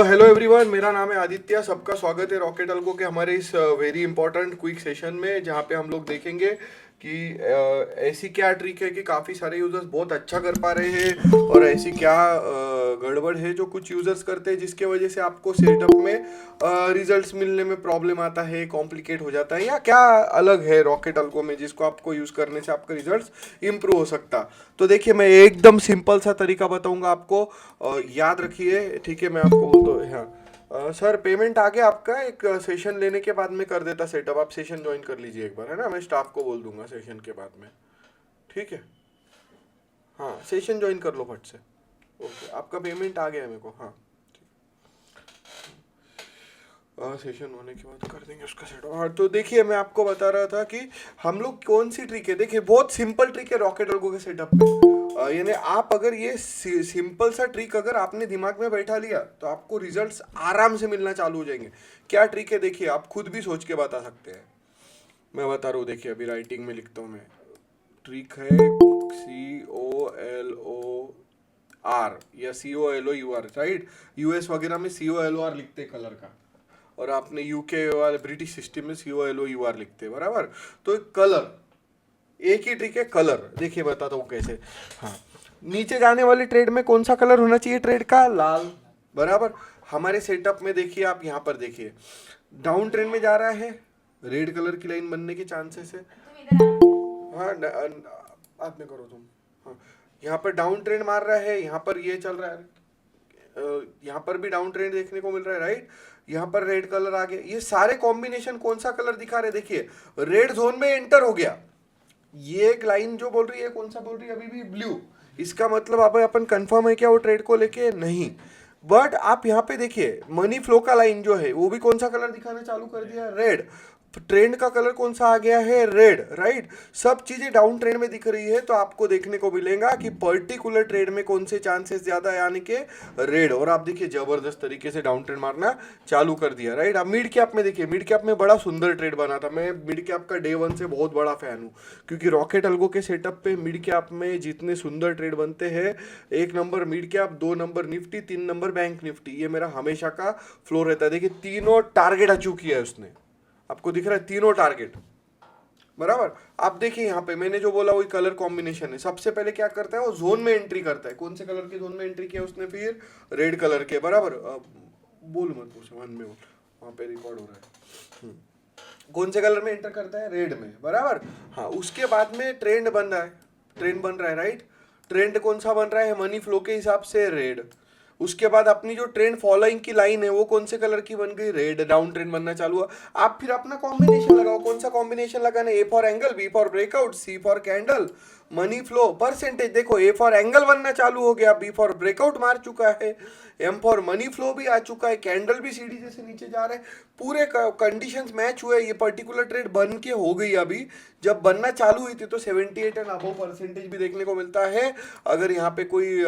Hello everyone, मेरा नाम है आदित्य। सबका स्वागत है रॉकेट अल्गो के हमारे इस वेरी इंपॉर्टेंट क्विक सेशन में, जहाँ पे हम लोग देखेंगे कि ऐसी क्या ट्रिक है कि काफ़ी सारे यूजर्स बहुत अच्छा कर पा रहे हैं और ऐसी क्या गड़बड़ है जो कुछ यूजर्स करते हैं, जिसके वजह से आपको सेटअप में रिजल्ट्स मिलने में प्रॉब्लम आता है, कॉम्प्लिकेट हो जाता है, या क्या अलग है रॉकेट अल्गो में जिसको आपको यूज़ करने से आपका रिजल्ट्स इम्प्रूव हो सकता। तो देखिए, मैं एकदम सिंपल सा तरीका बताऊंगा आपको, याद रखिए, ठीक है। मैं आपको बोलता हूँ, हाँ सर, पेमेंट आ गया आपका। एक सेशन लेने के बाद में कर देता सेटअप। आप सेशन ज्वाइन कर लीजिए एक बार, है ना। मैं स्टाफ को बोल दूंगा सेशन के बाद में, ठीक है। हाँ, सेशन ज्वाइन कर लो फट से। ओके, आपका पेमेंट आ गया है मेरे को, हाँ। सेशन होने के बाद कर देंगे उसका सेट। और तो देखिए, मैं आपको बता रहा था कि हम लोग कौन सी ट्रिक है। देखिए, बहुत सिंपल ट्रिक है रॉकेट अल्गो के सेटअप में। यानी आप अगर ये सिंपल सा ट्रिक अगर आपने दिमाग में बैठा लिया तो आपको रिजल्ट्स आराम से मिलना चालू हो जाएंगे। क्या ट्रिक है देखिए, आप खुद भी सोच के बता सकते हैं। मैं बता रहा हूँ, देखिए अभी राइटिंग में लिखता हूँ मैं। ट्रिक है COLOR या COLOUR, राइट। यूएस वगैरह में COLOR लिखते हैं कलर का, और आपने यूके वाले ब्रिटिश सिस्टम में COLOUR लिखते हैं, बराबर। तो कलर एक ही ट्रिक है, कलर। देखिए बताता हूँ कैसे। हाँ, नीचे जाने वाली ट्रेड में कौन सा कलर होना चाहिए? ट्रेड का लाल, बराबर। हमारे सेटअप में देखिए, आप यहाँ पर देखिए, डाउन ट्रेंड में जा रहा है, रेड कलर की लाइन बनने के चांसेस है। हाँ, बाद में करो तुम। हाँ, यहाँ पर डाउन ट्रेंड मार रहा है, यहाँ पर ये चल रहा है, यहाँ पर भी डाउन ट्रेंड देखने को मिल रहा है, राइट। यहाँ पर रेड कलर आ गया। ये सारे कॉम्बिनेशन कौन सा कलर दिखा रहे? देखिए, रेड जोन में एंटर हो गया। ये एक लाइन जो बोल रही है, कौन सा बोल रही है अभी भी? ब्लू। इसका मतलब अब अपन कंफर्म है क्या वो ट्रेड को लेके? नहीं। बट आप यहाँ पे देखिए, मनी फ्लो का लाइन जो है वो भी कौन सा कलर दिखाना चालू कर दिया? रेड। ट्रेंड का कलर कौन सा आ गया है? Red, right. सब चीजें डाउन ट्रेंड में दिख रही है, तो आपको देखने को मिलेगा कि पर्टिकुलर ट्रेड में कौन से चांसेस ज्यादा है, यानी कि रेड। और आप देखिए, जबरदस्त तरीके से डाउन ट्रेंड मारना चालू कर दिया, राइट। अब मिड कैप में देखिए, मिड कैप में बड़ा सुंदर ट्रेड बना था। मैं मिड कैप का डे वन से बहुत बड़ा फैन हूँ, क्योंकि रॉकेट अल्गो के सेटअप पे मिड कैप में जितने सुंदर ट्रेड बनते हैं, 1 number mid cap, 2 number Nifty, 3 number bank Nifty, ये मेरा हमेशा का फ्लो रहता है। देखिए, तीनों टारगेट अचीव किया है उसने। आपको दिख रहा है तीनों टारगेट, बराबर। आप देखिए यहाँ पे मैंने जो बोला वही कलर कॉम्बिनेशन है। सबसे पहले क्या करता है वो? जोन में एंट्री करता है। कौन से कलर के जोन में एंट्री किया उसने? फिर रेड कलर के, बराबर। बोल मत पूछो, मन में बोल, वहां पे रिकॉर्ड हो रहा है। कौन से कलर में एंटर करता है? रेड में, बराबर। हाँ, उसके बाद में ट्रेंड बन रहा है, ट्रेंड बन रहा है, राइट। ट्रेंड कौन सा बन रहा है? मनी फ्लो के हिसाब से रेड। उसके बाद अपनी जो ट्रेंड फॉलोइंग की लाइन है वो कौन से कलर की बन गई? रेड। डाउन ट्रेंड बनना चालू हुआ। आप फिर अपना कॉम्बिनेशन लगाओ। कौन सा कॉम्बिनेशन लगाना है? A for angle, B for breakout, C for candle, money flow, percentage. देखो, ए फॉर एंगल बनना चालू हो गया, बी फॉर ब्रेकआउट मार चुका है, एम फॉर मनी फ्लो भी आ चुका है, कैंडल भी सीढ़ी जैसे नीचे जा रहे हैं। पूरे कंडीशंस मैच हुए। ये पर्टिकुलर ट्रेड बन के हो गई। अभी जब बनना चालू हुई थी तो 78 एंड अबव परसेंटेज भी देखने को मिलता है। अगर यहाँ पे कोई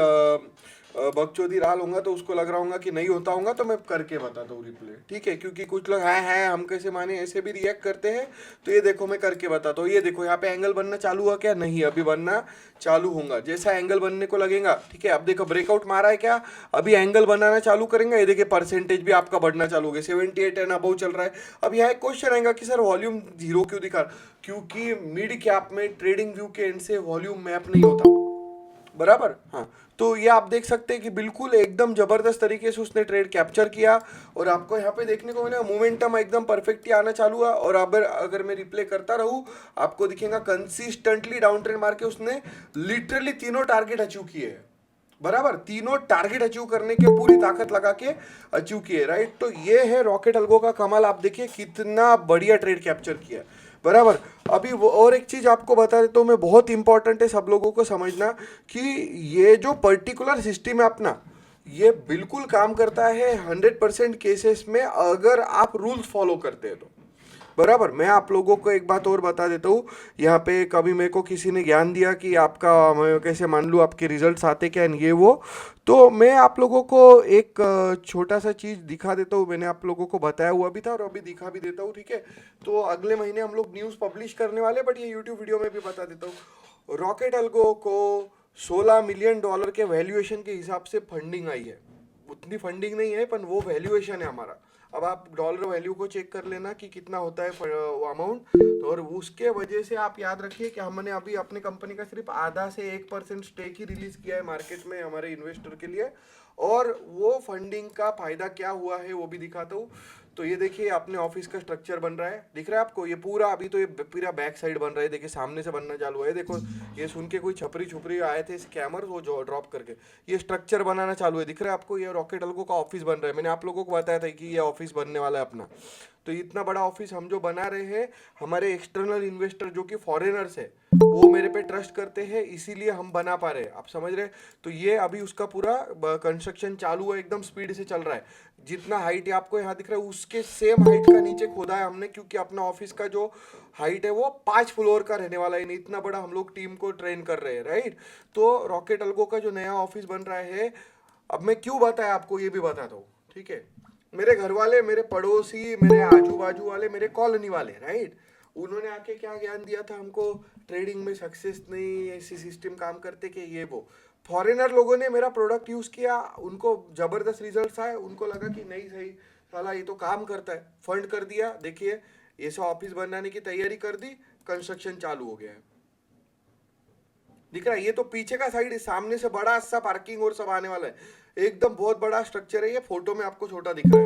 बकचोदी राल होगा तो उसको लग रहा होगा कि नहीं होता होगा, तो मैं करके बताता हूँ रिप्ले, ठीक है। क्योंकि कुछ लोग हैं हम कैसे माने, ऐसे भी रिएक्ट करते हैं। तो ये देखो, मैं करके बताता हूँ। ये देखो, यहाँ पे एंगल बनना चालू हुआ क्या? नहीं, अभी बनना चालू होगा। जैसा एंगल बनने को लगेगा, ठीक है। अब देखो, ब्रेकआउट मारा है क्या? अभी एंगल बनाना चालू करेंगे। ये देखिए, परसेंटेज भी आपका बढ़ना चालू हो गया, 78 एंड अबव चल रहा है। अब यहाँ एक क्वेश्चन आएगा कि सर वॉल्यूम जीरो क्यों दिखा? क्योंकि मिड कैप में ट्रेडिंग व्यू के एंड से वॉल्यूम मैप नहीं होता, बराबर। हाँ, तो ये आप देख सकते हैं कि बिल्कुल एकदम जबरदस्त तरीके से उसने ट्रेड कैप्चर किया। और आपको यहाँ पे देखने को मिलेगा मोमेंटम एकदम परफेक्टली आना चालू हुआ। और अगर मैं रिप्ले करता रहूँ, आपको दिखेगा कंसिस्टेंटली डाउन ट्रेंड मार के उसने लिटरली तीनों टारगेट अचीव किए हैं, बराबर। तीनों टारगेट अचीव करने के पूरी ताकत लगा के अचीव किए, राइट। तो ये है रॉकेट अल्गो का कमाल। आप देखिए कितना बढ़िया ट्रेड कैप्चर किया, बराबर। अभी वो और एक चीज आपको बता देता हूँ मैं, बहुत इंपॉर्टेंट है सब लोगों को समझना, कि ये जो पर्टिकुलर सिस्टम है अपना, ये बिल्कुल काम करता है 100% केसेस में, अगर आप रूल्स फॉलो करते हैं तो, बराबर। मैं आप लोगों को एक बात और बता देता हूँ। यहाँ पे कभी मेरे को किसी ने ज्ञान दिया कि आपका, मैं कैसे मान लूँ आपके रिजल्ट्स आते क्या, ये वो। तो मैं आप लोगों को एक छोटा सा चीज़ दिखा देता हूँ। मैंने आप लोगों को बताया हुआ भी था और अभी दिखा भी देता हूँ, ठीक है। तो अगले महीने हम लोग न्यूज़ पब्लिश करने वाले, बट ये यूट्यूब वीडियो में भी बता देता हूँ। रॉकेट अल्गो को $16 मिलियन के वैल्यूएशन के हिसाब से फंडिंग आई है, उतनी फंडिंग नहीं है, पर वो वैल्यूएशन है हमारा। अब आप डॉलर वैल्यू को चेक कर लेना कि कितना होता है वो अमाउंट, तो और उसके वजह से आप याद रखिए कि हमने अभी अपने कंपनी का सिर्फ आधा से 1% स्टेक ही रिलीज किया है मार्केट में हमारे इन्वेस्टर के लिए, और वो फंडिंग का फायदा क्या हुआ है वो भी दिखाता हूँ। तो ये देखिए अपने ऑफिस का स्ट्रक्चर बन रहा है, दिख रहा है आपको? ये पूरा अभी तो ये पूरा बैक साइड बन रहा है, देखिए सामने से बनना चालू है, देखो ये सुन के कोई छपरी छुपरी आए थे स्कैमर, वो जो ड्रॉप करके ये स्ट्रक्चर बनाना चालू है, दिख रहा है आपको? ये रॉकेट अल्गो का ऑफिस बन रहा है, मैंने आप लोगों को बताया था कि ये ऑफिस बनने वाला है अपना। तो इतना बड़ा ऑफिस हम जो बना रहे हैं, हमारे एक्सटर्नल इन्वेस्टर जो कि फॉरेनर्स है वो मेरे पे ट्रस्ट करते हैं, इसीलिए हम बना पा रहे हैं, आप समझ रहे हैं? तो ये अभी उसका पूरा कंस्ट्रक्शन चालू है, एकदम स्पीड से चल रहा है। जितना हाइट आपको यहाँ दिख रहा है उसके सेम हाइट का नीचे खोदा है हमने, क्योंकि अपना ऑफिस का जो हाइट है वो 5 फ्लोर का रहने वाला है, नहीं इतना बड़ा हम लोग टीम को ट्रेन कर रहे हैं, राइट? तो रॉकेट अल्गो का जो नया ऑफिस बन रहा है, अब मैं क्यों बताया आपको ये भी बताता हूँ, ठीक है? मेरे घर वाले, मेरे पड़ोसी, मेरे आजू बाजू वाले, मेरे कॉलोनी वाले, राइट, उन्होंने आके क्या ज्ञान दिया था हमको, ट्रेडिंग में सक्सेस नहीं, ऐसी सिस्टम काम करते कि ये वो। फॉरेनर लोगों ने मेरा प्रोडक्ट यूज किया, उनको जबरदस्त रिजल्ट्स आए, उनको लगा कि नहीं सही साला ये तो काम करता है, फंड कर दिया, देखिए ये सब ऑफिस बनाने की तैयारी कर दी, कंस्ट्रक्शन चालू हो गया है, दिख रहा है? ये तो पीछे का साइड, सामने से बड़ा सा पार्किंग और सब आने वाला है, एकदम बहुत बड़ा स्ट्रक्चर है, ये फोटो में आपको छोटा दिख रहा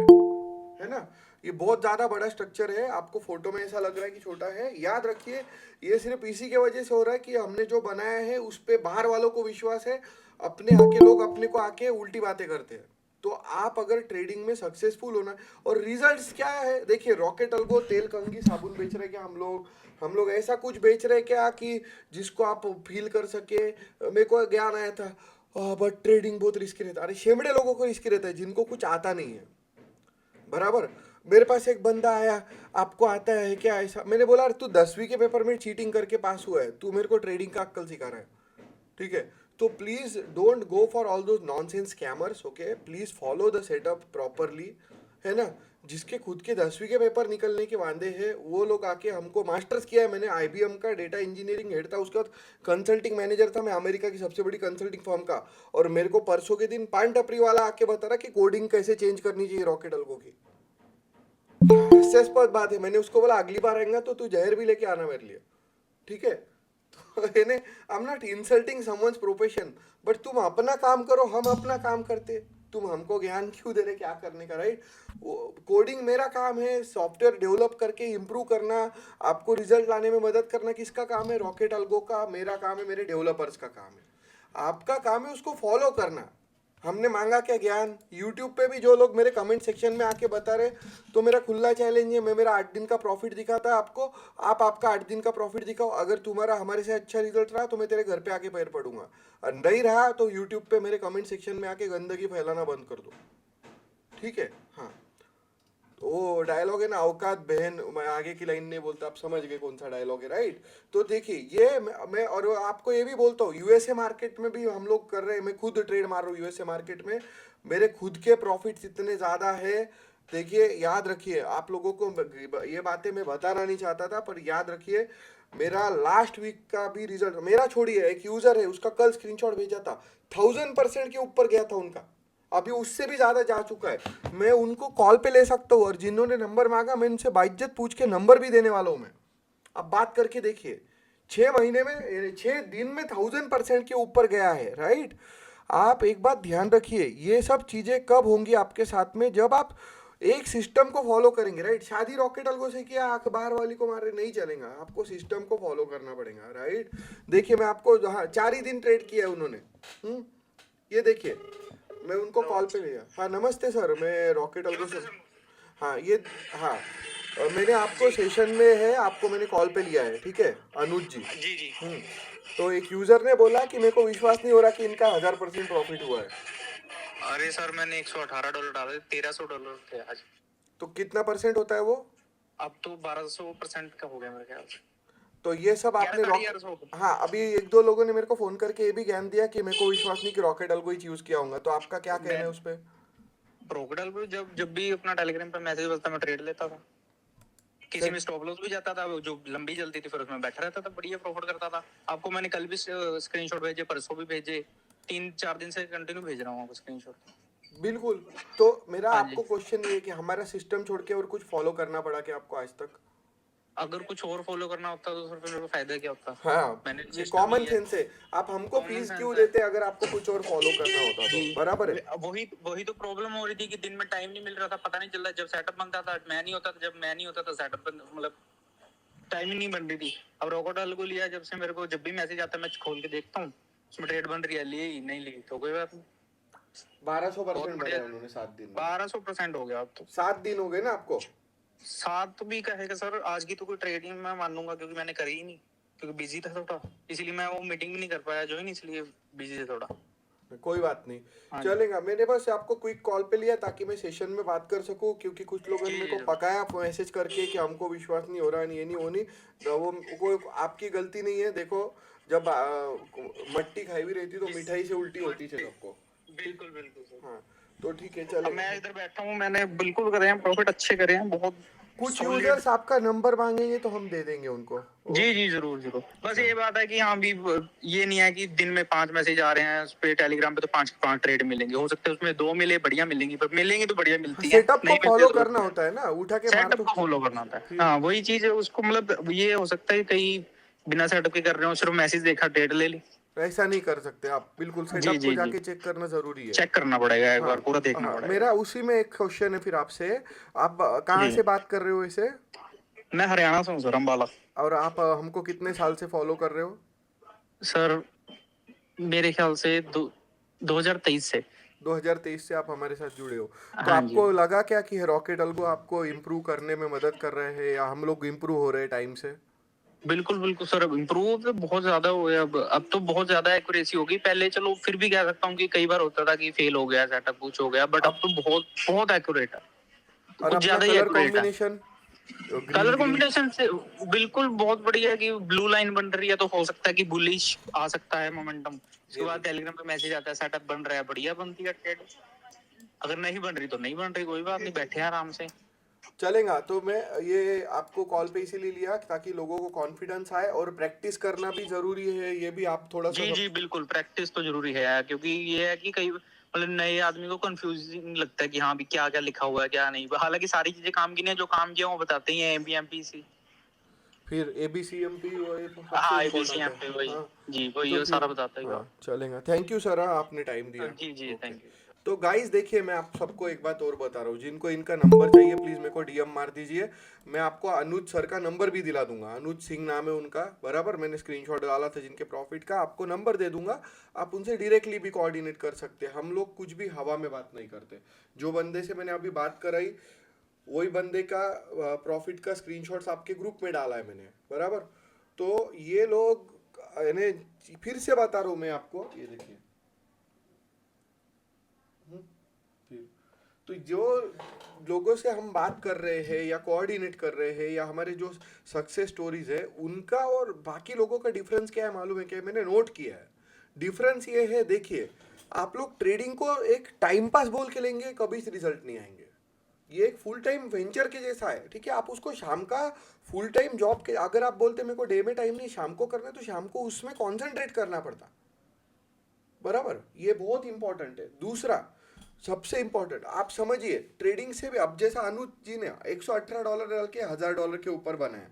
है ना? ये बहुत ज्यादा बड़ा स्ट्रक्चर है, आपको फोटो में ऐसा लग रहा है कि छोटा है, याद रखिए ये सिर्फ इसी के वजह से हो रहा है कि हमने जो बनाया है उस पे बाहर वालों को विश्वास है, अपने आके लोग अपने को आके उल्टी बातें करते हैं। तो आप अगर ट्रेडिंग में सक्सेसफुल होना, और रिजल्ट्स क्या है देखिए, रॉकेट अल्गो तेल कंघी साबुन बेच रहे हैं क्या हम लोग ऐसा कुछ बेच रहे हैं क्या कि जिसको आप फील कर सके? मेरे को ज्ञान आया था बट ट्रेडिंग बहुत रिस्की रहता है, अरे शेमड़े लोगों को रिस्की रहता है जिनको कुछ आता नहीं है, बराबर? मेरे पास एक बंदा आया, आपको आता है क्या ऐसा? मैंने बोला अरे तू 10वीं के पेपर में चीटिंग करके पास हुआ है, तू मेरे को ट्रेडिंग का अक्कल सिखा रहा है, ठीक है? तो please don't go for all those nonsense scammers, okay? Please follow the setup properly, है ना? जिसके खुद के 10वीं के पेपर निकलने के वादे हैं वो लोग आके हमको, मास्टर्स किया है मैंने आईबीएम का, डेटा इंजीनियरिंग हेड था, उसके बाद कंसल्टिंग मैनेजर था मैं अमेरिका की सबसे बड़ी कंसल्टिंग फर्म का, और मेरे को परसों के दिन पान टपरी वाला आके बता रहा कि कोडिंग कैसे चेंज करनी चाहिए रॉकेट अल्गो की। हास्यास्पद बात है, मैंने उसको बोला अगली बार आएगा तो तू जहर भी लेके आना मेरे लिए, ठीक है? तो I am not insulting someone's profession, but तुम अपना काम करो, हम अपना काम करते, तुम हमको ज्ञान क्यों दे रहे क्या करने का, राइट? कोडिंग मेरा काम है, सॉफ्टवेयर डेवलप करके इम्प्रूव करना, आपको रिजल्ट लाने में मदद करना किसका काम है? रॉकेट अल्गो का। मेरा काम है, मेरे डेवलपर्स का काम है, आपका काम है उसको फॉलो करना। हमने मांगा क्या ज्ञान? यूट्यूब पे भी जो लोग मेरे कमेंट सेक्शन में आके बता रहे, तो मेरा खुला चैलेंज है, मैं मेरा 8 दिन का प्रॉफिट दिखाता आपको, आप आपका 8 दिन का प्रॉफिट दिखाओ, अगर तुम्हारा हमारे से अच्छा रिजल्ट रहा तो मैं तेरे घर पे आके पैर पड़ूंगा, और नहीं रहा तो यूट्यूब पे मेरे कमेंट सेक्शन में आके गंदगी फैलाना बंद कर दो, ठीक है? हाँ, वो डायलॉग है ना, औकात बहन, मैं आगे की लाइन नहीं बोलता, आप समझ गए कौन सा डायलॉग है, राइट? तो देखिए ये मैं और आपको ये भी बोलता हूँ, यूएसए मार्केट में भी हम लोग कर रहे हैं, मैं खुद ट्रेड मार रहा हूँ यूएसए मार्केट में, मेरे खुद के प्रॉफिट्स इतने ज़्यादा है। देखिए याद रखिए, आप लोगों को ये बातें मैं बताना नहीं चाहता था, पर याद रखिए मेरा लास्ट वीक का भी रिजल्ट, मेरा छोड़िए, एक यूजर है उसका कल स्क्रीनशॉट भेजा था, 1000% के ऊपर गया था उनका, अभी उससे भी ज्यादा जा चुका है, मैं उनको कॉल पे ले सकता हूँ, और जिन्होंने नंबर मांगा मैं उनसे बाइज्जत पूछ के नंबर भी देने वाला हूँ मैं। अब बात करके देखिए, 6 महीने में 6 दिन में 1000% के ऊपर गया है, राइट? आप एक बात ध्यान रखिए, ये सब चीजें कब होंगी आपके साथ में? जब आप एक सिस्टम को फॉलो करेंगे, राइट? शादी रॉकेट अल्गो से किया, अखबार वाली को मारे नहीं चलेगा, आपको सिस्टम को फॉलो करना पड़ेगा, राइट? देखिए मैं आपको, हाँ 4 ही दिन ट्रेड किया है उन्होंने, ये देखिए मैं उनको कॉल पे लिया। हाँ नमस्ते सर, मैं रॉकेट अल्गो से, हाँ ये, हाँ मैंने आपको सेशन में है, आपको मैंने कॉल पे लिया है, ठीक है? अनुज जी। जी जी। तो एक यूजर ने बोला कि मेरे को विश्वास नहीं हो रहा कि इनका 1000% प्रॉफिट हुआ है। अरे सर मैंने $118 डाले, $1300 थे आज। तो कितना परसेंट होता है वो? अब तो 1200% का हो गया मेरे ख्याल से। तो ये सब आपने 1100। हाँ अभी एक दो लोगों ने मेरे को फोन करके ये भी ज्ञान दिया कि मेरे को विश्वास नहीं कि रॉकेट अल्गो ही चूज किया होगा, तो आपका क्या कहना है उस पर? ब्रोकरल पे जब जब भी अपना टेलीग्राम पे मैसेज बजता मैं ट्रेड लेता था, किसी में स्टॉप लॉस भी जाता था, जो लंबी चलती थी फिर उसमें बैठा रहता था, बढ़िया प्रॉफिट करता था। आपको मैंने कल भी स्क्रीनशॉट भेजे, परसों भी भेजे, 3-4 दिन से कंटिन्यू भेज रहा हूँ आपको स्क्रीनशॉट। बिल्कुल। तो मेरा हाँ जी। आपको क्वेश्चन ये है कि हमारा सिस्टम छोड़ के और कुछ फॉलो करना पड़ा क्या आपको आज तक? अगर कुछ और फॉलो करना होता तो फिर मेरे को फायदा क्या होता? हाँ, मैंने ये सिस्टम ही कॉमन है। सेंस है। आप हमको कॉमन फीस सेंस क्यों है। देते अगर आपको कुछ और फॉलो करना होता तो? जी। बराबर है। वही वही तो प्रॉब्लम हो रही थी कि दिन में टाइम नहीं मिल रहा था, पता नहीं चल रहा, जब सेटअप बनता था मैं नहीं होता था, जब मैं नहीं होता था सेटअप मतलब टाइम ही नहीं बन रही थी। अब रोकोडाल को लिया जब से, मेरे को जब भी मैसेज आता है मैं खोल के देखता हूँ उसमें ट्रेड बन रही है, लिए ही नहीं ली तो कोई बात नहीं। बहुत 1200% बढ़िया। बनाया उन्होंने 7 दिन में। 1200% हो गया अब तो। 7 दिन हो गए ना आपको? सात भी कहेगा सर, आज की तो कोई ट्रेडिंग मैं मानूंगा क्योंकि मैंने करी ही नहीं, क्योंकि बिजी था थोड़ा, इसलिए मैं वो मीटिंग भी नहीं कर पाया ज्वाइन, इसलिए बिजी था थोड़ा। कोई बात नहीं, हाँ जी। चलेगा। मैंने बस आपको क्विक कॉल पे लिया ताकि मैं सेशन में बात कर सकूं, क्योंकि कुछ लोगों ने जी मेरे जी को जरूर। पकाया मैसेज करके कि हमको विश्वास नहीं हो रहा, नहीं ये नहीं होनी। तो वो कोई आपकी गलती नहीं है। देखो, जब मट्टी खाई हुई रहती तो मिठाई से उल्टी होती है सबको। बिल्कुल बिल्कुल सर। हाँ, तो ठीक है, अब मैं चलेगा। इधर बैठा हूँ, मैंने बिल्कुल करे हैं प्रॉफिट, अच्छे करे हैं, बहुत कुछ सॉलिड। यूजर्स आपका नंबर मांगेंगे तो हम दे देंगे उनको। जी ओके। जी जरूर जरूर। बस हाँ, ये बात है कि हाँ भी ये नहीं है कि दिन में 5 मैसेज आ रहे हैं उस पे टेलीग्राम पे तो 5 ट्रेड मिलेंगे, हो सकता है उसमें 2 मिले, बढ़िया मिलेंगी, पर मिलेंगी तो बढ़िया मिलती हैं, सेटअप को नहीं मिलती फॉलो तो करना होता है ना, उठा के मार सेटअप तो। को फॉलो करना होता है। फिर हाँ वही चीज है उसको, मतलब ये हो सकता है कहीं बिना सेटअप के कर रहे हो, सिर्फ मैसेज देखा ट्रेड ले ली। ऐसा नहीं कर सकते आप, बिल्कुल जी सेटअप को जी जी। जाके चेक करना जरूरी है। चेक करना पड़ेगा एक हाँ। बार, पूरा देखना हाँ, पड़ेगा। मेरा उसी में एक क्वेश्चन है फिर आपसे। आप कहाँ जी। से बात कर रहे हो इसे? मैं हरियाणा से हूँ सर, अम्बाला। और आप हमको कितने साल से फॉलो कर रहे हो? सर मेरे ख्याल से 2023 से। 2023 से आप हमारे साथ जुड़े हो। तो हाँ जी। आपको लगा क्या कि रॉकेट अल्गो आपको इम्प्रूव करने में मदद कर रहे हैं, या हम लोग इम्प्रूव हो रहे हैं टाइम से? बिल्कुल बिल्कुल सर, अब इम्प्रूव तो बहुत ज्यादा हो गया, अब तो बहुत ज्यादा एक्यूरेसी होगी। पहले चलो फिर भी कह सकता हूँ कि कई बार होता था कि फेल हो गया सेटअप, कुछ हो गया, बट अब आप तो बहुत बहुत एक्यूरेट है, और कुछ अपना ज्यादा ही कलर एक्यूरेट है। Combination, green colour green. Combination से बिल्कुल बहुत बढ़िया है कि ब्लू लाइन बन रही है तो हो सकता है कि बुलिश आ सकता है मोमेंटम। उसके ये बाद देखिए, टेलीग्राम पे मैसेज आता है सेटअप बन रहा है, बढ़िया बनती है ट्रेड। अगर नहीं बन रही तो नहीं बन रही, कोई बात नहीं, बैठे हैं आराम से। चलेगा। तो मैं ये आपको कॉल पे इसीलिए लिया ताकि लोगों को कॉन्फिडेंस आए, और प्रैक्टिस करना भी जरूरी है, ये भी आप थोड़ा सा जी जी बिल्कुल, प्रैक्टिस तो जरूरी है यार, क्योंकि ये है कि कई मतलब नए आदमी को कंफ्यूजिंग लगता है कि हाँ भी क्या क्या लिखा हुआ है क्या नहीं, हालांकि सारी चीजें काम की नहीं है, जो काम किया वो बताते ही हैं, एमपीएमपीसी। फिर ABCMP वो ये तो सबसे हाँ इम्पोर्टेंट एबीसीएम है। पे वही। हाँ, जी वही, तो वो फिर सारा बताता ही हाँ, हो। चलेगा। थैंक यू सर, आपने टाइम हाँ, दिया। जी जी ओके। Thank you. तो गाइस देखिए, मैं आप सबको एक बात और बता रहा हूँ, जिनको इनका नंबर चाहिए प्लीज़ मेरे को DM मार दीजिए। मैं आपको अनुज सर का नंबर भी दिला दूंगा, अनुज सिंह नाम है उनका, बराबर। मैंने स्क्रीनशॉट डाला था जिनके प्रॉफिट का, आपको नंबर दे दूंगा। आप उनसे डायरेक्टली भी कोऑर्डिनेट कर सकते हैं। हम लोग कुछ भी हवा में बात नहीं करते। जो बंदे से मैंने अभी बात कराई, वही बंदे का प्रॉफिट का स्क्रीनशॉट्स आपके ग्रुप में डाला है मैंने, बराबर। तो ये लोग, यानी फिर से बता रहा हूँ मैं आपको, ये देखिए। हम्म, फिर तो जो लोगों से हम बात कर रहे हैं या कोऑर्डिनेट कर रहे हैं, या हमारे जो सक्सेस स्टोरीज है उनका और बाकी लोगों का डिफरेंस क्या है मालूम है क्या? मैंने नोट किया है। डिफरेंस ये है, देखिए, आप लोग ट्रेडिंग को एक टाइम पास बोल के लेंगे, कभी रिजल्ट नहीं आएंगे। ये एक फुल टाइम वेंचर के जैसा है, ठीक है। आप उसको शाम का फुल टाइम जॉब के, अगर आप बोलते मेरे को डे में टाइम नहीं शाम को करना है, तो शाम को उसमें कॉन्सेंट्रेट करना पड़ता, बराबर। ये बहुत इंपॉर्टेंट है। दूसरा, सबसे इंपॉर्टेंट, आप समझिए, ट्रेडिंग से भी, अब जैसा अनुज जी ने $118 डाल के $1000 के ऊपर बनाया,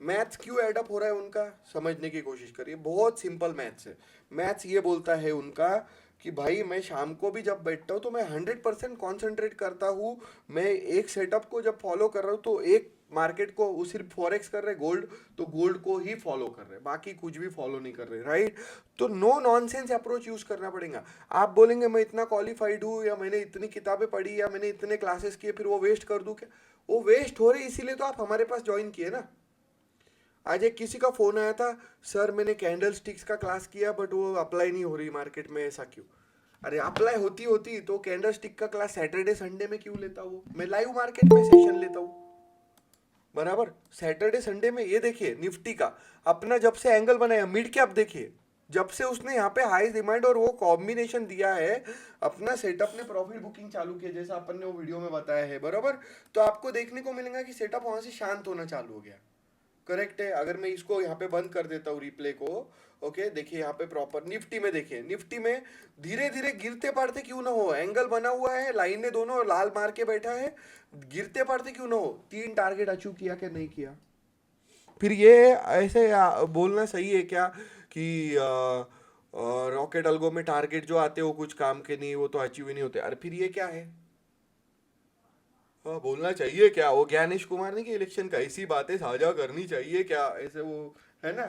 मैथ्स क्यों एडअप हो रहा है उनका, समझने की कोशिश करिए। बहुत सिंपल मैथ्स है। मैथ्स ये बोलता है उनका कि भाई मैं शाम को भी जब बैठता हूँ तो मैं 100% कॉन्सेंट्रेट करता हूँ। मैं एक सेटअप को जब फॉलो कर रहा हूँ तो एक मार्केट को, वो सिर्फ फॉरेक्स कर रहे गोल्ड, तो गोल्ड को ही फॉलो कर रहे, बाकी कुछ भी फॉलो नहीं कर रहे, राइट। तो नो नॉनसेंस अप्रोच यूज करना पड़ेगा। आप बोलेंगे मैं इतना क्वालिफाइड हूँ, या मैंने इतनी किताबें पढ़ी, या मैंने इतने क्लासेस किए, फिर वो वेस्ट कर दूँ क्या? वो वेस्ट हो रही, इसीलिए तो आप हमारे पास ज्वाइन किए ना। आज एक किसी का फोन आया था, सर मैंने कैंडल स्टिक्स का क्लास किया बट वो अप्लाई नहीं हो रही मार्केट में, ऐसा क्यों? अरे अप्लाई होती होती तो कैंडल स्टिक का क्लास सैटरडे संडे में क्यों लेता हूँ? मैं लाइव मार्केट में सेशन लेता हूँ, बराबर। सैटरडे संडे में, ये देखिए निफ्टी का अपना जब से एंगल बनाया, मिड कैप देखिए, जब से उसने यहाँ पे हाई डिमांड और वो कॉम्बिनेशन दिया है, अपना सेटअप ने प्रॉफिट बुकिंग चालू किया, जैसा अपन ने वो वीडियो में बताया है, बराबर। तो आपको देखने को मिलेगा कि सेटअप वहां से शांत होना चालू हो गया। करेक्ट है। अगर मैं इसको यहाँ पे बंद कर देता हूँ रिप्ले को, ओके देखिए यहाँ पे प्रॉपर निफ्टी में देखिए, निफ्टी में धीरे धीरे गिरते पड़ते क्यों ना हो, एंगल बना हुआ है, लाइन ने दोनों लाल मार के बैठा है, गिरते पड़ते क्यों ना हो, 3 टारगेट अचीव किया कि नहीं किया। फिर ये ऐसे बोलना सही है क्या कि रॉकेट अल्गो में टारगेट जो आते हैं वो कुछ काम के नहीं, वो तो अचीव ही नहीं होते। अरे फिर ये क्या है, हाँ बोलना चाहिए क्या, वो ज्ञानेश कुमार ने कि इलेक्शन का ऐसी बातें साझा करनी चाहिए क्या, ऐसे वो है ना,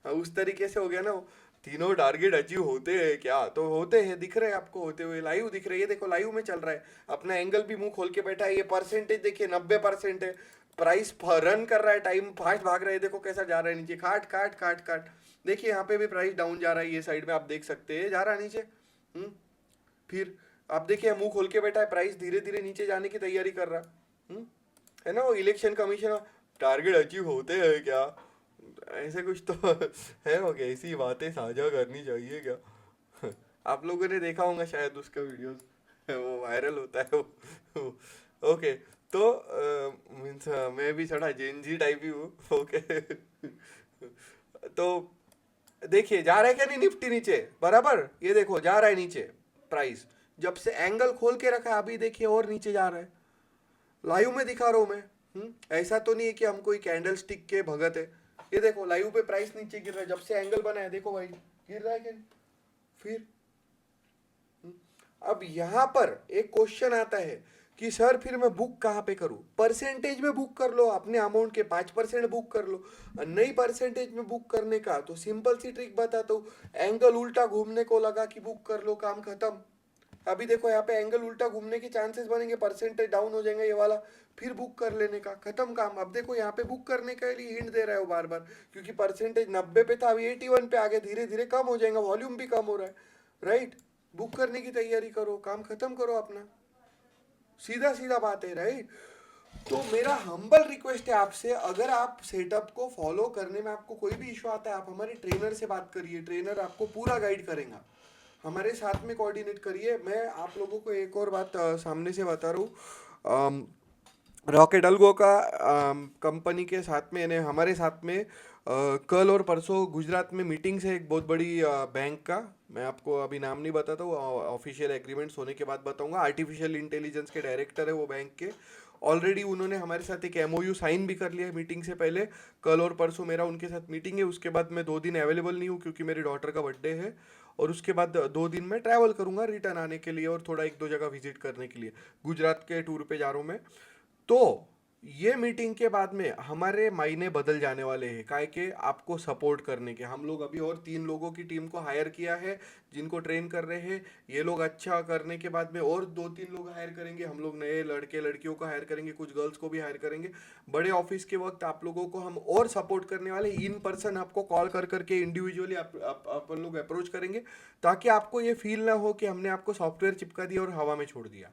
हाँ, उस तरीके से हो गया ना वो। तीनों टारगेट अचीव होते हैं क्या, तो होते हैं, दिख रहे हैं आपको होते हुए, लाइव दिख रहे हैं, ये देखो लाइव में चल रहा है, अपना एंगल भी मुंह खोल के बैठा है। ये परसेंटेज देखिए 90% है, प्राइस रन कर रहा है, टाइम फास्ट भाग रहा है, देखो कैसा जा रहा है नीचे, काट काट काट काट। देखिए यहाँ पे भी प्राइस डाउन जा रहा है, ये साइड में आप देख सकते हैं जा रहा है नीचे। फिर आप देखिए मुंह खोल के बैठा है, प्राइस धीरे धीरे नीचे जाने की तैयारी कर रहा। हम्म, है ना, वो इलेक्शन कमीशन टारगेट अचीव होते हैं क्या, ऐसे कुछ तो है वो, ऐसी बातें साझा करनी चाहिए क्या। आप लोगों ने देखा होगा शायद उसका वीडियोस, वो वायरल होता है वो। ओके, तो मीन्स मैं भी थोड़ा जेनजी टाइप ही हूँ, ओके। तो देखिए जा रहा है क्या नहीं निफ्टी नीचे, बराबर ये देखो जा रहा है नीचे, प्राइस जब से एंगल खोल के रखा है अभी देखिए और नीचे जा रहा है, लाइव में दिखा रहा हूं मैं। ऐसा तो नहीं है कि हम कोई कैंडल स्टिक के भगत है। ये देखो लाइव पे प्राइस नीचे गिर रहा है, जब से एंगल बना है देखो भाई गिर रहा है क्या, फिर अब यहां पर एक क्वेश्चन आता है कि सर फिर मैं बुक कहाँ पे करूं, परसेंटेज में बुक कर लो, अपने अमाउंट के 5% बुक कर लो। नहीं परसेंटेज में बुक करने का तो सिंपल सी ट्रिक बताता हूँ, एंगल उल्टा घूमने को लगा कि बुक कर लो, काम खत्म। अभी देखो यहाँ पे एंगल उल्टा घूमने के चांसेस बनेंगे, परसेंटेज डाउन हो जाएगा ये वाला, फिर बुक कर लेने का, खत्म काम। अब देखो यहाँ पे बुक करने के लिए हिंट दे रहा है वो बार बार, क्योंकि परसेंटेज 90 पे था, अभी 81 पे आ गया, धीरे धीरे कम हो जाएगा, वॉल्यूम भी कम हो रहा है, राइट। बुक करने की तैयारी करो, काम खत्म करो अपना, सीधा सीधा बात है, राइट। तो मेरा हम्बल रिक्वेस्ट है आपसे, अगर आप सेटअप को फॉलो करने में आपको कोई भी इशू आता है, आप हमारे ट्रेनर से बात करिए, ट्रेनर आपको पूरा गाइड करेगा, हमारे साथ में कोऑर्डिनेट करिए। मैं आप लोगों को एक और बात सामने से बता रहा हूँ, रॉकेट अल्गो का कंपनी के साथ में यानी हमारे साथ में कल और परसों गुजरात में मीटिंग्स है एक बहुत बड़ी बैंक का, मैं आपको अभी नाम नहीं बताता हूँ, ऑफिशियल एग्रीमेंट्स होने के बाद बताऊंगा। आर्टिफिशियल इंटेलिजेंस के डायरेक्टर है वो बैंक के, ऑलरेडी उन्होंने हमारे साथ एक एमओयू साइन भी कर लिया है मीटिंग से पहले। कल और परसों मेरा उनके साथ मीटिंग है, उसके बाद मैं 2 दिन अवेलेबल नहीं हूँ क्योंकि मेरी डॉटर का बर्थडे है, और उसके बाद 2 दिन मैं ट्रैवल करूंगा रिटर्न आने के लिए और थोड़ा 1-2 जगह विजिट करने के लिए, गुजरात के टूर पे जा रहा हूँ मैं। तो ये मीटिंग के बाद में हमारे मायने बदल जाने वाले हैं, काहे के आपको सपोर्ट करने के। हम लोग अभी और 3 लोगों की टीम को हायर किया है जिनको ट्रेन कर रहे हैं, ये लोग अच्छा करने के बाद में और 2-3 लोग हायर करेंगे, हम लोग नए लड़के लड़कियों को हायर करेंगे, कुछ गर्ल्स को भी हायर करेंगे। बड़े ऑफिस के वक्त आप लोगों को हम और सपोर्ट करने वाले, इन पर्सन आपको कॉल कर करके इंडिविजुअली अपन लोग अप्रोच करेंगे, ताकि आपको ये फील ना हो कि हमने आपको सॉफ्टवेयर चिपका दिया और हवा में छोड़ दिया।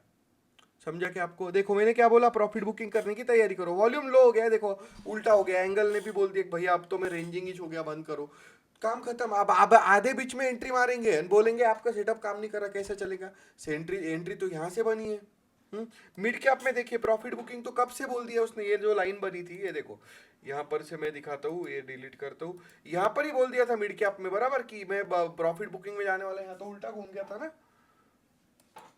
समझा कि आपको, देखो मैंने क्या बोला, प्रॉफिट बुकिंग करने की तैयारी करो, वॉल्यूम लो हो गया है, देखो उल्टा हो गया, एंगल ने भी बोल दिया कि भैया अब तो मैं रेंजिंग ही हो गया, बंद करो, काम खत्म। अब आधे बीच में एंट्री मारेंगे and बोलेंगे आपका सेटअप काम नहीं कर रहा, कैसे चलेगा, एंट्री एंट्री तो यहाँ से बनी है। मिड कैप में देखिए प्रॉफिट बुकिंग तो कब से बोल दिया उसने, ये जो लाइन बनी थी ये देखो, यहाँ पर से मैं दिखाता हूँ, ये डिलीट करता हूँ, यहाँ पर ही बोल दिया था मिड कैप में बराबर कि मैं प्रॉफिट बुकिंग में जाने वाला है, यहाँ तो उल्टा घूम गया था ना।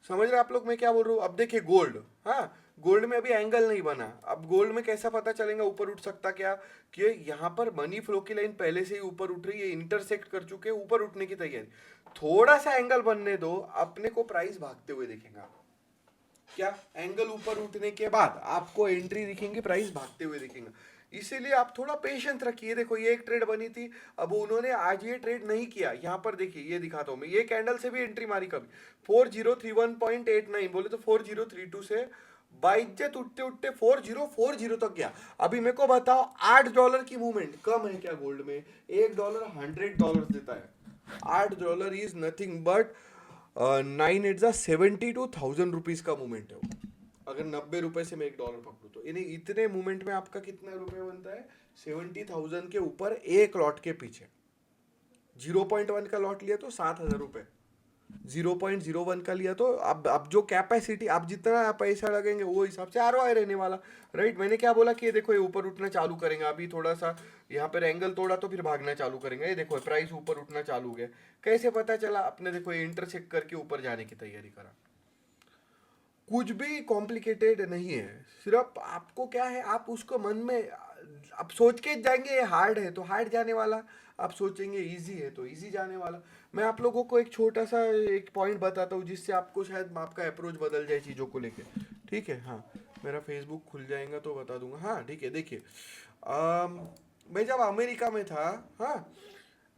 समझ रहे आप लोग मैं क्या बोल रहा हूँ। अब देखिए गोल्ड, हाँ गोल्ड में अभी एंगल नहीं बना, अब गोल्ड में कैसा पता चलेगा ऊपर उठ सकता क्या, कि यहाँ पर मनी फ्लो की लाइन पहले से ही ऊपर उठ रही है, इंटरसेक्ट कर चुके हैं, ऊपर उठने की तैयारी, थोड़ा सा एंगल बनने दो, अपने को प्राइस भागते हुए देखेगा। क्या एंगल ऊपर उठने के बाद आपको एंट्री दिखेंगी, प्राइस भागते हुए दिखेगा, इसीलिए आप थोड़ा पेशेंस रखिए। देखो ये एक ट्रेड बनी थी, अब उन्होंने आज ये ट्रेड नहीं किया, यहाँ पर देखिए ये दिखाता हूँ मैं, ये कैंडल से भी एंट्री मारी कभी 4031.89, बोले तो 4032 से बाइज्जत उठते उठते 4040 तक गया। अभी मेरे को बताओ $8 की मूवमेंट कम है क्या गोल्ड में, $1 $100 देता है, $8 इज नथिंग बट 9 8 72 रुपीज का मूवमेंट है वो। अगर 90 रुपए से मैं $1 पकड़ू तो यानी इतने मूवमेंट में आपका कितना रुपए बनता है, 70,000 के ऊपर एक लॉट के पीछे, 0.1 का लॉट लिया तो 7,000 रुपए, 0.01 का लिया तो अब जो कैपेसिटी, आप जितना पैसा लगेंगे वो हिसाब से आरओआई रहने वाला। राइट, मैंने क्या बोला कि ये देखो ये ऊपर उठना चालू करेंगे, अभी थोड़ा सा यहाँ पर एंगल तोड़ा तो फिर भागना चालू करेंगे, ये देखो प्राइस ऊपर उठना चालू हो गया। कैसे पता चला? आपने देखो ये इंटरसेक्ट करके ऊपर जाने की तैयारी करा। कुछ भी कॉम्प्लिकेटेड नहीं है, सिर्फ आपको क्या है, आप उसको मन में आप सोच के जाएंगे ये हार्ड है तो हार्ड जाने वाला, आप सोचेंगे इजी है तो इजी जाने वाला। मैं आप लोगों को एक छोटा सा एक पॉइंट बताता हूँ जिससे आपको शायद आपका अप्रोच बदल जाए चीज़ों को लेके। ठीक है, हाँ, मेरा फेसबुक खुल जाएगा तो बता दूंगा। हाँ ठीक है, देखिए मैं जब अमेरिका में था, हाँ,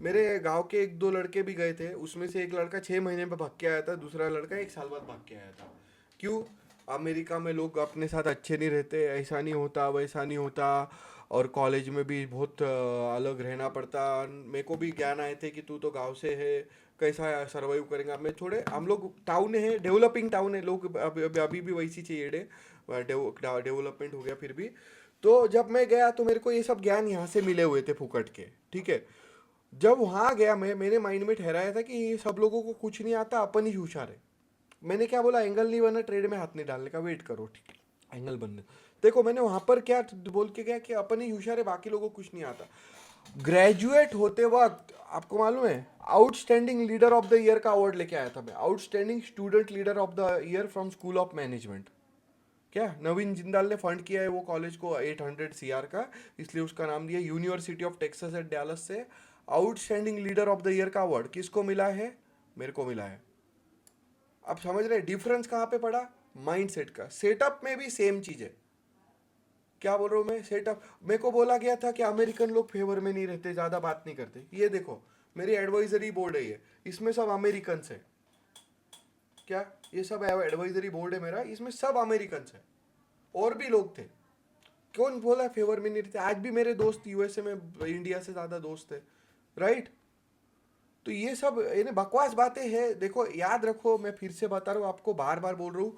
मेरे गांव के एक दो लड़के भी गए थे, उसमें से एक लड़का 6 महीने में भाग के आया था, दूसरा लड़का 1 साल बाद भाग के आया था। क्यों? अमेरिका में लोग अपने साथ अच्छे नहीं रहते, ऐसा नहीं होता वैसा नहीं होता, और कॉलेज में भी बहुत अलग रहना पड़ता। मेरे को भी ज्ञान आए थे कि तू तो गांव से है, कैसा सरवाइव करेंगे। मैं थोड़े, हम लोग टाउन है, डेवलपिंग टाउन है, लोग अभी भी वैसी चाहिए डेवलपमेंट हो गया फिर भी। तो जब मैं गया तो मेरे को ये सब ज्ञान यहाँ से मिले हुए थे फुकट के। ठीक है, जब वहाँ गया मैं, मेरे माइंड में ठहराया था कि ये सब लोगों को कुछ नहीं आता, अपन ही होशियार है। मैंने क्या बोला? एंगल नहीं बना, ट्रेड में हाथ नहीं डालने का, वेट करो, ठीक है एंगल बनने। देखो मैंने वहां पर क्या बोल के गया कि अपन ही होशियार है, बाकी लोगों को कुछ नहीं आता। ग्रेजुएट होते वक्त आपको मालूम है, outstanding leader of the year का अवार्ड लेके आया था मैं, outstanding student leader of the year from school of management. क्या नवीन जिंदाल ने फंड किया है वो कॉलेज को 800 CR का, इसलिए उसका नाम दिया, university of Texas at Dallas से। Outstanding leader of the year का अवार्ड किसको मिला है? मेरे को मिला है। आप समझ रहे डिफरेंस कहाँ पे पड़ा? माइंडसेट का। सेटअप में भी सेम चीज है। क्या बोल रहा हूँ मैं? सेटअप, मेरे को बोला गया था कि अमेरिकन लोग फेवर में नहीं रहते, ज्यादा बात नहीं करते। ये देखो मेरी एडवाइजरी बोर्ड है ये, इसमें सब अमेरिकन है। क्या ये सब एडवाइजरी बोर्ड है मेरा, इसमें सब अमेरिकन है, और भी लोग थे। कौन बोला फेवर में नहीं रहते? आज भी मेरे दोस्त यूएसए में इंडिया से ज्यादा दोस्त है। राइट, तो ये सब यानी बकवास बातें हैं। देखो याद रखो, मैं फिर से बता रहा हूँ आपको, बार बार बोल रहा हूँ,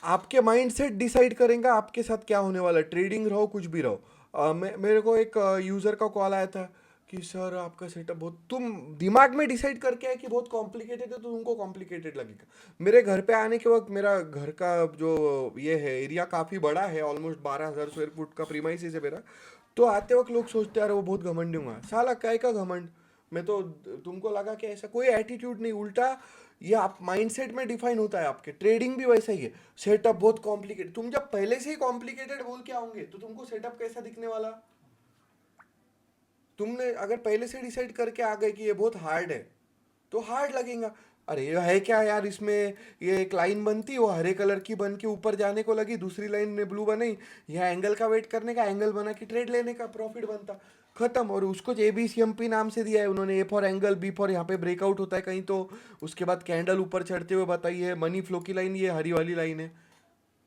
आपके माइंडसेट डिसाइड करेंगे आपके साथ क्या होने वाला है। ट्रेडिंग रहो कुछ भी रहो। मेरे को एक यूजर का कॉल आया था कि सर आपका सेटअप बहुत, तुम दिमाग में डिसाइड करके है कि बहुत कॉम्प्लिकेटेड है तो तुमको कॉम्प्लिकेटेड लगेगा। मेरे घर पे आने के वक्त, मेरा घर का जो ये है एरिया काफ़ी बड़ा है, ऑलमोस्ट 12,000 स्क्वायर फुट का प्रीमाइसिस है मेरा। तो आते वक्त लोग सोचते यार वो बहुत घमंडी हुआ, साला काय का घमंड। मैं तो, तुमको लगा कि ऐसा कोई एटीट्यूड नहीं, उल्टा ये आप माइंडसेट में डिफाइन होता है आपके। ट्रेडिंग भी वैसा ही है, सेटअप बहुत कॉम्प्लिकेटेड, तुम जब पहले से ही कॉम्प्लिकेटेड बोल के आओगे तो तुमको सेटअप कैसा दिखने वाला? तुमने अगर पहले से डिसाइड करके आ गए कि ये बहुत हार्ड है तो हार्ड लगेगा। अरे ये है क्या यार, इसमें ये एक लाइन बनती, वो हरे कलर की बन के ऊपर जाने को लगी, दूसरी लाइन ने ब्लू बनाई, यहाँ एंगल का वेट करने का, एंगल बना के ट्रेड लेने का, प्रॉफिट बनता, खत्म। और उसको ABCMP नाम से दिया है उन्होंने, A for angle, B for यहाँ पे ब्रेकआउट होता है कहीं तो, उसके बाद कैंडल ऊपर चढ़ते हुए बताइए है, मनी फ्लो की लाइन ये हरी वाली लाइन है।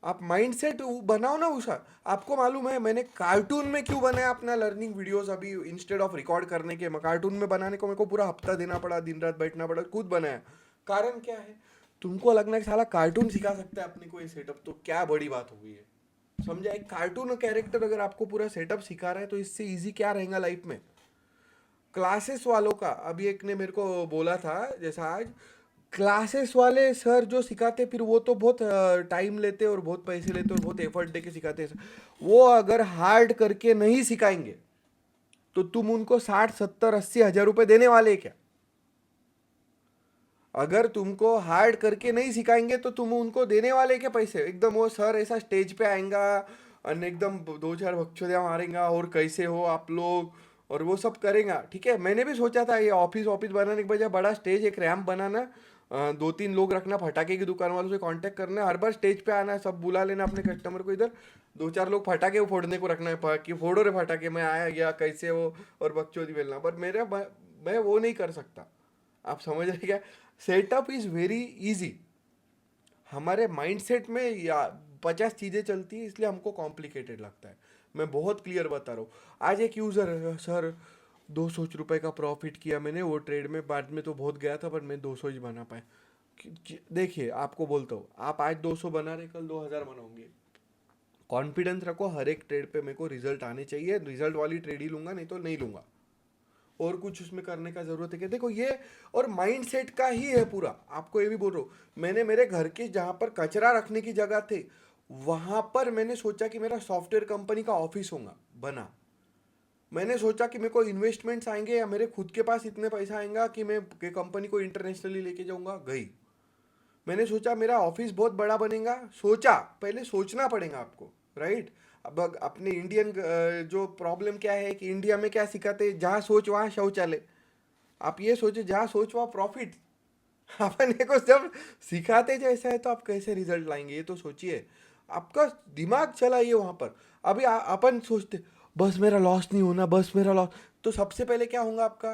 आप माइंडसेट बनाओ ना उषा। आपको मालूम है मैंने कार्टून में क्यों बनाया अपना लर्निंग वीडियोस अभी, इंस्टेड ऑफ रिकॉर्ड करने के? कार्टून में बनाने को मेरे को पूरा हफ्ता देना पड़ा, दिन रात बैठना पड़ा, खुद बनाया। कारण क्या है? तुमको लगना है कि साला कार्टून सिखा सकता है अपने को ये सेटअप, तो क्या बड़ी बात हो गई है? समझा? एक कार्टून कैरेक्टर अगर आपको पूरा सेटअप सिखा रहा है तो इससे इजी क्या रहेगा लाइफ में? क्लासेस वालों का, अभी एक ने मेरे को बोला था जैसा आज, क्लासेस वाले सर जो सिखाते फिर वो तो बहुत टाइम लेते और बहुत पैसे लेते और बहुत एफर्ट दे के सिखाते हैं। वो अगर हार्ड करके नहीं सिखाएंगे तो तुम उनको 60, 70, 80 हज़ार रुपए देने वाले क्या? अगर तुमको हार्ड करके नहीं सिखाएंगे तो तुम उनको देने वाले क्या पैसे? एकदम वो सर ऐसा स्टेज पे आएगा और एकदम दो चार बकचोदियाँ मारेगा, और कैसे हो आप लोग, और वो सब करेगा। ठीक है, मैंने भी सोचा था ये ऑफिस ऑफिस बनाने के बजाय बड़ा स्टेज, एक रैम्प बनाना, 2-3 लोग रखना, फटाके की दुकान वालों से कांटेक्ट करना, हर बार स्टेज पे आना, सब बुला लेना अपने कस्टमर को, इधर 2-4 लोग फटाके फोड़ने को रखना है, कि फोड़ो रे फटाके, मैं आया गया कैसे हो, और बकचोदी बेलना। पर मैं वो नहीं कर सकता। आप समझ रहे क्या? Setup is very easy. हमारे माइंडसेट में या 50 चीज़ें चलती है, इसलिए हमको कॉम्प्लिकेटेड लगता है। मैं बहुत क्लियर बता रहा हूँ। आज एक यूज़र, सर 200 रुपये का प्रॉफिट किया मैंने वो ट्रेड में, बाद में तो बहुत गया था पर मैं 200 ही बना पाए। देखिए आपको बोलता हूँ, आप आज 200 बना रहे, कल 2000 बनाओगे। कॉन्फिडेंस रखो, हर एक ट्रेड पे मेरे को रिजल्ट आने चाहिए, रिजल्ट वाली ट्रेड ही लूंगा, नहीं तो नहीं लूंगा। और कुछ उसमें करने का ज़रूरत है क्या? देखो ये और माइंड सेट का ही है पूरा। आपको ये भी बोल रहा हूँ, मैंने मेरे घर के जहाँ पर कचरा रखने की जगह थे वहाँ पर मैंने सोचा कि मेरा सॉफ्टवेयर कंपनी का ऑफिस होगा, बना। मैंने सोचा कि मेरे को इन्वेस्टमेंट्स आएंगे या मेरे खुद के पास इतने पैसा आएगा कि मैं कंपनी को इंटरनेशनली लेके जाऊंगा, गई। मैंने सोचा मेरा ऑफिस बहुत बड़ा बनेगा, सोचा। पहले सोचना पड़ेगा आपको, राइट? अब अपने इंडियन जो प्रॉब्लम क्या है कि इंडिया में क्या सिखाते हैं, जहाँ सोच वहाँ शौचालय। आप ये सोचो, जहाँ सोच वहाँ प्रॉफिट। अपने को जब सिखाते जैसा है तो आप कैसे रिजल्ट लाएंगे, ये तो सोचिए। आपका दिमाग चलाइए वहाँ पर। अभी अपन सोचते बस मेरा लॉस नहीं होना, बस मेरा लॉस, तो सबसे पहले क्या होगा? आपका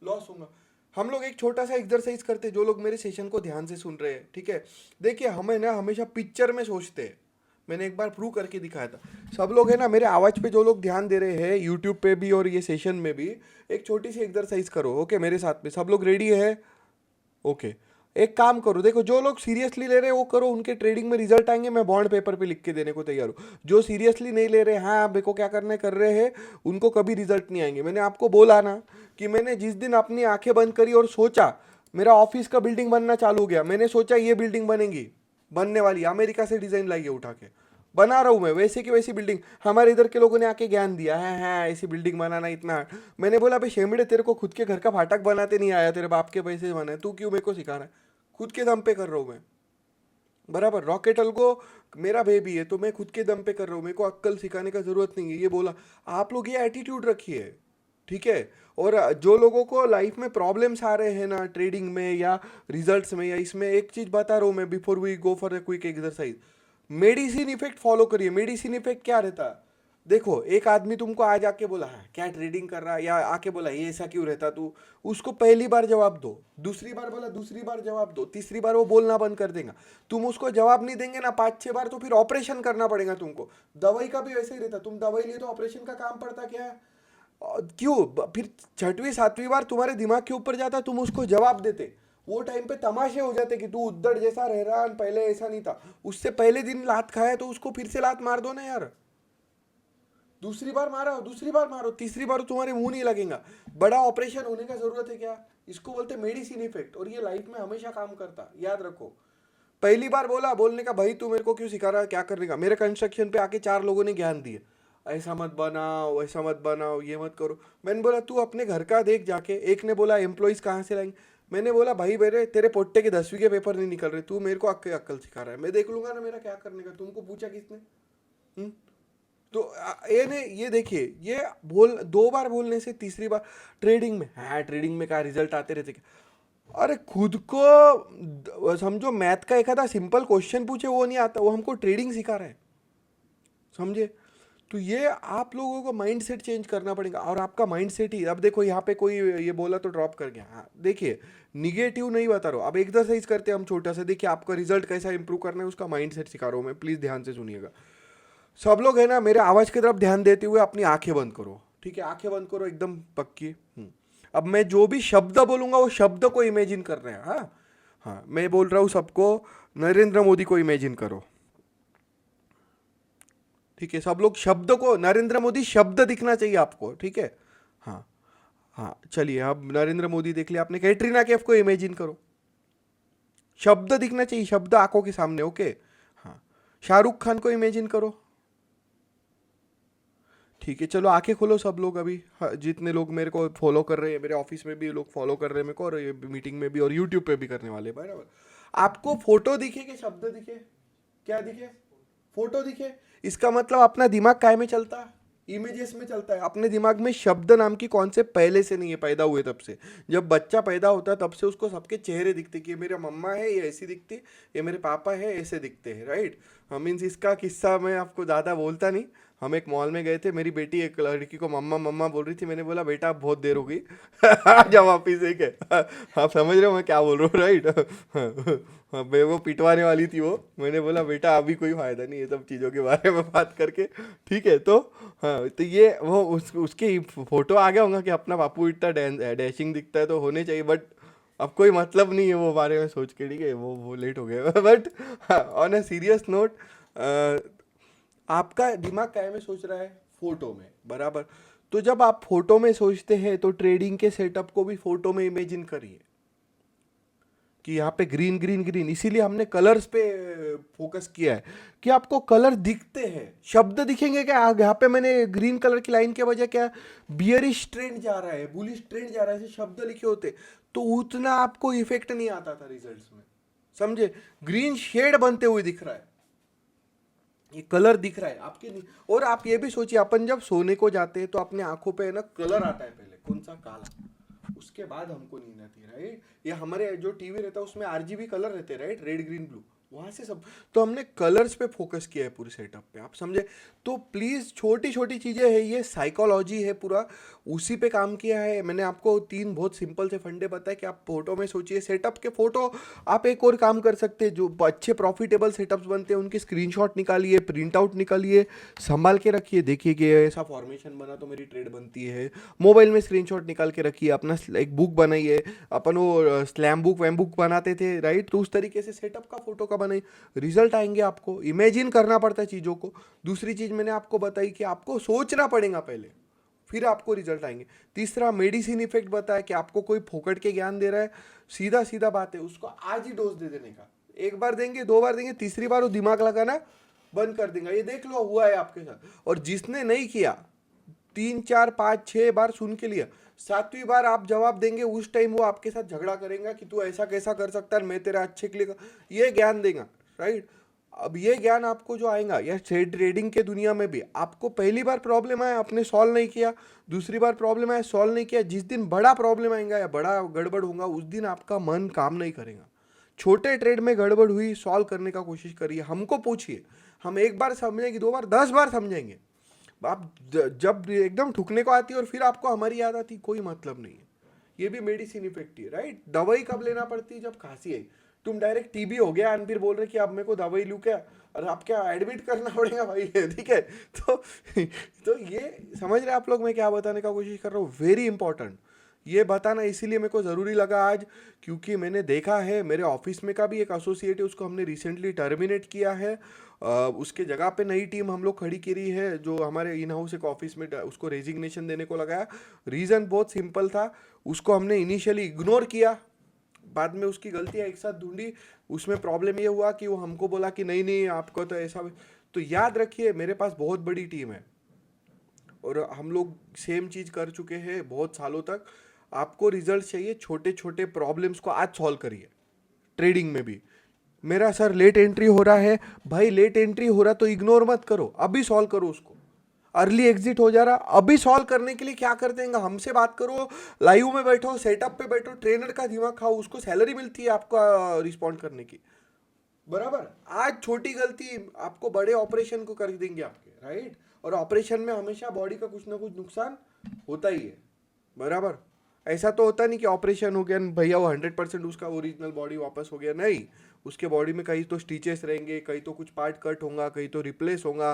लॉस होगा। हम लोग एक छोटा सा एक्सरसाइज करते हैं, जो लोग मेरे सेशन को ध्यान से सुन रहे हैं, ठीक है? देखिए, हमें ना हमेशा पिक्चर में सोचते हैं। मैंने एक बार प्रूव करके दिखाया था। सब लोग है ना, मेरे आवाज़ पे जो लोग ध्यान दे रहे हैं यूट्यूब पे भी और ये सेशन में भी, एक छोटी सी एक्सरसाइज करो, ओके? मेरे साथ में सब लोग रेडी है? ओके। एक काम करो, देखो जो लोग सीरियसली ले रहे हैं वो करो, उनके ट्रेडिंग में रिजल्ट आएंगे, मैं बॉन्ड पेपर पे लिख के देने को तैयार हूँ। जो सीरियसली नहीं ले रहे, हाँ मेरे को क्या करना है कर रहे हैं, उनको कभी रिजल्ट नहीं आएंगे। मैंने आपको बोला ना कि मैंने जिस दिन अपनी आंखें बंद करी और सोचा मेरा ऑफिस का बिल्डिंग बनना चालू हो गया, मैंने सोचा ये बिल्डिंग बनेगी, बनने वाली, अमेरिका से डिजाइन लाइए उठा के, बना रहा हूँ मैं वैसे की वैसी बिल्डिंग। हमारे इधर के लोगों ने आके ज्ञान दिया है ऐसी बिल्डिंग बनाना इतना hard। मैंने बोला भाई शेमड़े, तेरे को खुद के घर का फाटक बनाते नहीं आया, तेरे बाप के पैसे बना है, तू क्यों मेरे को सिखा रहा है? खुद के दम पे कर रहा हूँ मैं, बराबर। रॉकेट अलगो मेरा बेबी है तो मैं खुद के दम पे कर रहा हूँ, मेरे को अक्कल सिखाने का जरूरत नहीं है, ये बोला। आप लोग ये एटीट्यूड रखिए, ठीक है? और जो लोगों को लाइफ में प्रॉब्लम्स आ रहे हैं ना, ट्रेडिंग में या रिजल्ट्स में या इसमें, एक चीज बता रहा हूँ मैं before we go for a quick exercise. Medicine effect follow करिए। मेडिसिन इफेक्ट क्या रहता है? देखो, एक आदमी तुमको आज आके बोला है क्या ट्रेडिंग कर रहा है, या आके बोला ये ऐसा क्यों रहता तू, उसको पहली बार जवाब दो, दूसरी बार बोला दूसरी बार जवाब दो, तीसरी बार वो बोलना बंद कर देगा। तुम उसको जवाब नहीं देंगे ना 5-6 बार, तो फिर ऑपरेशन करना पड़ेगा तुमको। दवाई का भी वैसे ही रहता, तुम दवाई लिए तो ऑपरेशन का काम पड़ता क्या है? क्यों? फिर 6वीं 7वीं बार तुम्हारे दिमाग के ऊपर जाता, तुम उसको जवाब देते, वो टाइम पे तमाशे हो जाते कि तू उद्दड़ जैसा रह रहा है, पहले ऐसा नहीं था। उससे पहले दिन लात खाया तो उसको फिर से लात मार दो ना यार। दूसरी बार मारा, दूसरी बार मारो, तीसरी बार तुम्हारे मुंह नहीं लगेगा। बड़ा ऑपरेशन होने का जरूरत है क्या? इसको बोलते मेडिसिन इफेक्ट, और ये लाइफ में हमेशा काम करता, याद रखो। पहली बार बोला, बोलने का भाई तू मेरे को क्यों सिखा रहा है, क्या करने का? मेरे कंस्ट्रक्शन पे आके 4 लोगों ने ज्ञान दिए, ऐसा मत बनाओ, ऐसा मत बनाओ, ये मत करो। मैंने बोला तू अपने घर का देख जाके। एक ने बोला एम्प्लॉइज कहाँ से लाएंगे? मैंने बोला भाई मेरे तेरे पोट्टे के 10वीं के पेपर नहीं निकल रहे, तू मेरे को अक्ल सिखा रहा है, मैं देख लूंगा ना मेरा क्या करने का, तुमको पूछा किसने? हम्म? तो ये देखिए, ये बोल 2 बार बोलने से तीसरी बार ट्रेडिंग में, हाँ ट्रेडिंग में क्या रिजल्ट आते रहते क्या? अरे खुद को समझो, मैथ का एक आधा सिंपल क्वेश्चन पूछे वो नहीं आता, वो हमको ट्रेडिंग सिखा रहा है, समझे? तो ये आप लोगों को माइंड सेट चेंज करना पड़ेगा। और आपका माइंड सेट ही, अब देखो यहाँ पे कोई ये बोला तो ड्रॉप कर गया, हाँ देखिए निगेटिव नहीं बता रहा हूँ। अब एक्सरसाइज करते हैं हम छोटा सा, देखिए आपका रिजल्ट कैसा इंप्रूव करना है उसका माइंड सेट सिखा रहा हूँ मैं, प्लीज़ ध्यान से सुनिएगा। सब लोग है ना, मेरे आवाज की तरफ ध्यान देते हुए अपनी आंखें बंद करो, ठीक है? आंखें बंद करो एकदम पक्की। अब मैं जो भी शब्द बोलूंगा वो शब्द को इमेजिन कर रहे हैं। हाँ हाँ, मैं बोल रहा हूँ सबको, नरेंद्र मोदी को इमेजिन करो, ठीक है? सब लोग शब्द को, नरेंद्र मोदी शब्द दिखना चाहिए आपको, ठीक है? हाँ हाँ, चलिए अब नरेंद्र मोदी देख लिया आपने। कैटरीना कैफ को इमेजिन करो, शब्द दिखना चाहिए, शब्द आंखों के सामने, ओके? हाँ, शाहरुख खान को इमेजिन करो, ठीक है? चलो आंखें खोलो सब लोग अभी। हाँ, जितने लोग मेरे को फॉलो कर रहे हैं, मेरे ऑफिस में भी लोग फॉलो कर रहे हैं मेरे को, और ये मीटिंग में भी और यूट्यूब पे भी करने वाले, बराबर? आपको फोटो दिखे कि शब्द दिखे? क्या दिखे? फोटो दिखे। इसका मतलब अपना दिमाग काय में चलता है? इमेजेस में चलता है। अपने दिमाग में शब्द नाम की कॉन्सेप्ट पहले से नहीं है, पैदा हुए तब से। जब बच्चा पैदा होता है तब से उसको सबके चेहरे दिखते कि ये मेरा मम्मा है ये ऐसी दिखती, ये मेरे पापा है ऐसे दिखते हैं, राइट? मीन्स इसका किस्सा मैं आपको ज़्यादा बोलता नहीं। हम एक मॉल में गए थे, मेरी बेटी एक लड़की को मम्मा मम्मा बोल रही थी, मैंने बोला बेटा अब बहुत देर हो गई जब वापिस एक है। आप समझ रहे हो मैं क्या बोल रहा हूँ, राइट? हाँ, मैं वो पिटवाने वाली थी वो, मैंने बोला बेटा अभी कोई फायदा नहीं ये सब चीज़ों के बारे में बात करके, ठीक है? तो हाँ, तो ये वो उसके फोटो आ गया होगा कि अपना बापू इतना डैशिंग दिखता है तो होने चाहिए, बट अब कोई मतलब नहीं है वो बारे में सोच के, ठीक है? वो लेट हो गया but on a serious note, आपका दिमाग क्या में सोच रहा है? फोटो में, बराबर? तो जब आप फोटो में सोचते हैं तो ट्रेडिंग के सेटअप को भी फोटो में इमेजिन करिए कि यहाँ पे ग्रीन ग्रीन ग्रीन, इसीलिए हमने कलर्स पे फोकस किया है कि आपको कलर दिखते हैं, शब्द दिखेंगे क्या यहाँ पे मैंने ग्रीन कलर की लाइन के बजाय क्या बियरिश ट्रेंड जा रहा है, बुलिश ट्रेंड जा रहा है, ऐसे शब्द लिखे होते तो उतना आपको इफेक्ट नहीं आता था रिजल्ट्स में, समझे। ग्रीन शेड बनते हुए दिख रहा है, ये कलर दिख रहा है आपके नहीं। और आप ये भी सोचिए अपन जब सोने को जाते हैं तो अपने आंखों पे ना कलर आता है, पहले कौन सा, काला, उसके बाद हमको नींद आती है, राइट। ये हमारे जो टीवी रहता है उसमें आरजीबी कलर रहते हैं, राइट, रेड ग्रीन ब्लू, वहां से सब। तो हमने कलर्स पे फोकस किया है पूरे सेटअप पे, आप समझे। तो प्लीज छोटी छोटी चीजें है, ये साइकोलॉजी है पूरा, उसी पे काम किया है मैंने। आपको 3 बहुत सिंपल से फंडे बताए कि आप फोटो में सोचिए, सेटअप के फोटो। आप एक और काम कर सकते हैं, जो अच्छे प्रॉफिटेबल सेटअप्स बनते हैं उनके स्क्रीनशॉट निकालिए, प्रिंट आउट निकालिए, संभाल के रखिए, देखिए कि ऐसा फॉर्मेशन बना तो मेरी ट्रेड बनती है। मोबाइल में स्क्रीनशॉट निकाल के रखिए, अपना एक बुक बनाइए, अपन वो स्लैम बुक वैम बुक बनाते थे, राइट, तो उस तरीके से सेटअप का फोटो का बनाइए, रिजल्ट आएंगे। आपको इमेजिन करना पड़ता है चीज़ों को। दूसरी चीज़ मैंने आपको बताई कि आपको सोचना पड़ेगा पहले, फिर आपको रिजल्ट आएंगे। तीसरा मेडिसिन इफेक्ट बताया कि आपको कोई फोकट के ज्ञान दे रहा है, सीधा सीधा बात है, उसको आज ही डोज दे देने का। एक बार देंगे, 2 बार देंगे, तीसरी बार वो दिमाग लगाना बंद कर देगा। ये देख लो हुआ है आपके साथ। और जिसने नहीं किया, 3 4 5 6 बार सुन के लिया, 7वीं बार आप जवाब देंगे, उस टाइम वो आपके साथ झगड़ा करेगा कि तू ऐसा कैसा कर सकता है, मैं तेरा अच्छे के लिए ये ज्ञान देगा, राइट। अब ये ज्ञान आपको जो आएगा या ट्रेडिंग के दुनिया में भी, आपको पहली बार प्रॉब्लम आया आपने सॉल्व नहीं किया, दूसरी बार प्रॉब्लम आया सॉल्व नहीं किया, जिस दिन बड़ा प्रॉब्लम आएगा या बड़ा गड़बड़ होगा उस दिन आपका मन काम नहीं करेगा। छोटे ट्रेड में गड़बड़ हुई, सॉल्व करने का कोशिश करिए, हमको पूछिए, हम एक बार समझेंगे, 2 बार, 10 बार समझेंगे। आप जब एकदम ठुकने को आती है और फिर आपको हमारी याद आती, कोई मतलब नहीं है। ये भी मेडिसिन इफेक्ट है, राइट। दवाई कब लेना पड़ती है, जब खांसी है। तुम डायरेक्ट टीबी हो गया और फिर बोल रहे कि अब मेरे को दवाई लूँ क्या, और आप क्या एडमिट करना पड़ेगा भाई, ठीक है। तो ये समझ रहे आप लोग मैं क्या बताने का कोशिश कर रहा हूँ, वेरी इंपॉर्टेंट ये बताना। इसीलिए मेरे को ज़रूरी लगा आज, क्योंकि मैंने देखा है मेरे ऑफिस में का भी एक एसोसिएट है, उसको हमने रिसेंटली टर्मिनेट किया है। उसके जगह पे नई टीम हम लोग खड़ी करी है, जो हमारे इन हाउस एक ऑफिस में उसको रेजिग्नेशन देने को लगाया। रीज़न बहुत सिंपल था, उसको हमने इनिशियली इग्नोर किया, बाद में उसकी गलतियाँ एक साथ ढूंढी। उसमें प्रॉब्लम ये हुआ कि वो हमको बोला कि नहीं नहीं आपको तो ऐसा। तो याद रखिए मेरे पास बहुत बड़ी टीम है और हम लोग सेम चीज़ कर चुके हैं बहुत सालों तक। आपको रिजल्ट चाहिए, छोटे छोटे प्रॉब्लम्स को आज सॉल्व करिए। ट्रेडिंग में भी मेरा सर लेट एंट्री हो रहा है, भाई लेट एंट्री हो रहा तो इग्नोर मत करो, अभी सॉल्व करो उसको। अर्ली एग्जिट हो जा रहा, अभी सॉल्व करने के लिए क्या कर देंगे, हमसे बात करो, लाइव में बैठो, सेटअप पे बैठो, ट्रेनर का दिमाग खाओ, उसको सैलरी मिलती है आपका रिस्पॉन्ड करने की, बराबर। आज छोटी गलती आपको बड़े ऑपरेशन को कर देंगे आपके, राइट। और ऑपरेशन में हमेशा बॉडी का कुछ ना कुछ नुकसान होता ही है, बराबर। ऐसा तो होता नहीं कि ऑपरेशन हो गया भैया वो 100% उसका ओरिजिनल बॉडी वापस हो गया, नहीं। उसके बॉडी में कहीं तो स्टिचेस रहेंगे, कहीं तो कुछ पार्ट कट होगा, कहीं तो रिप्लेस होगा,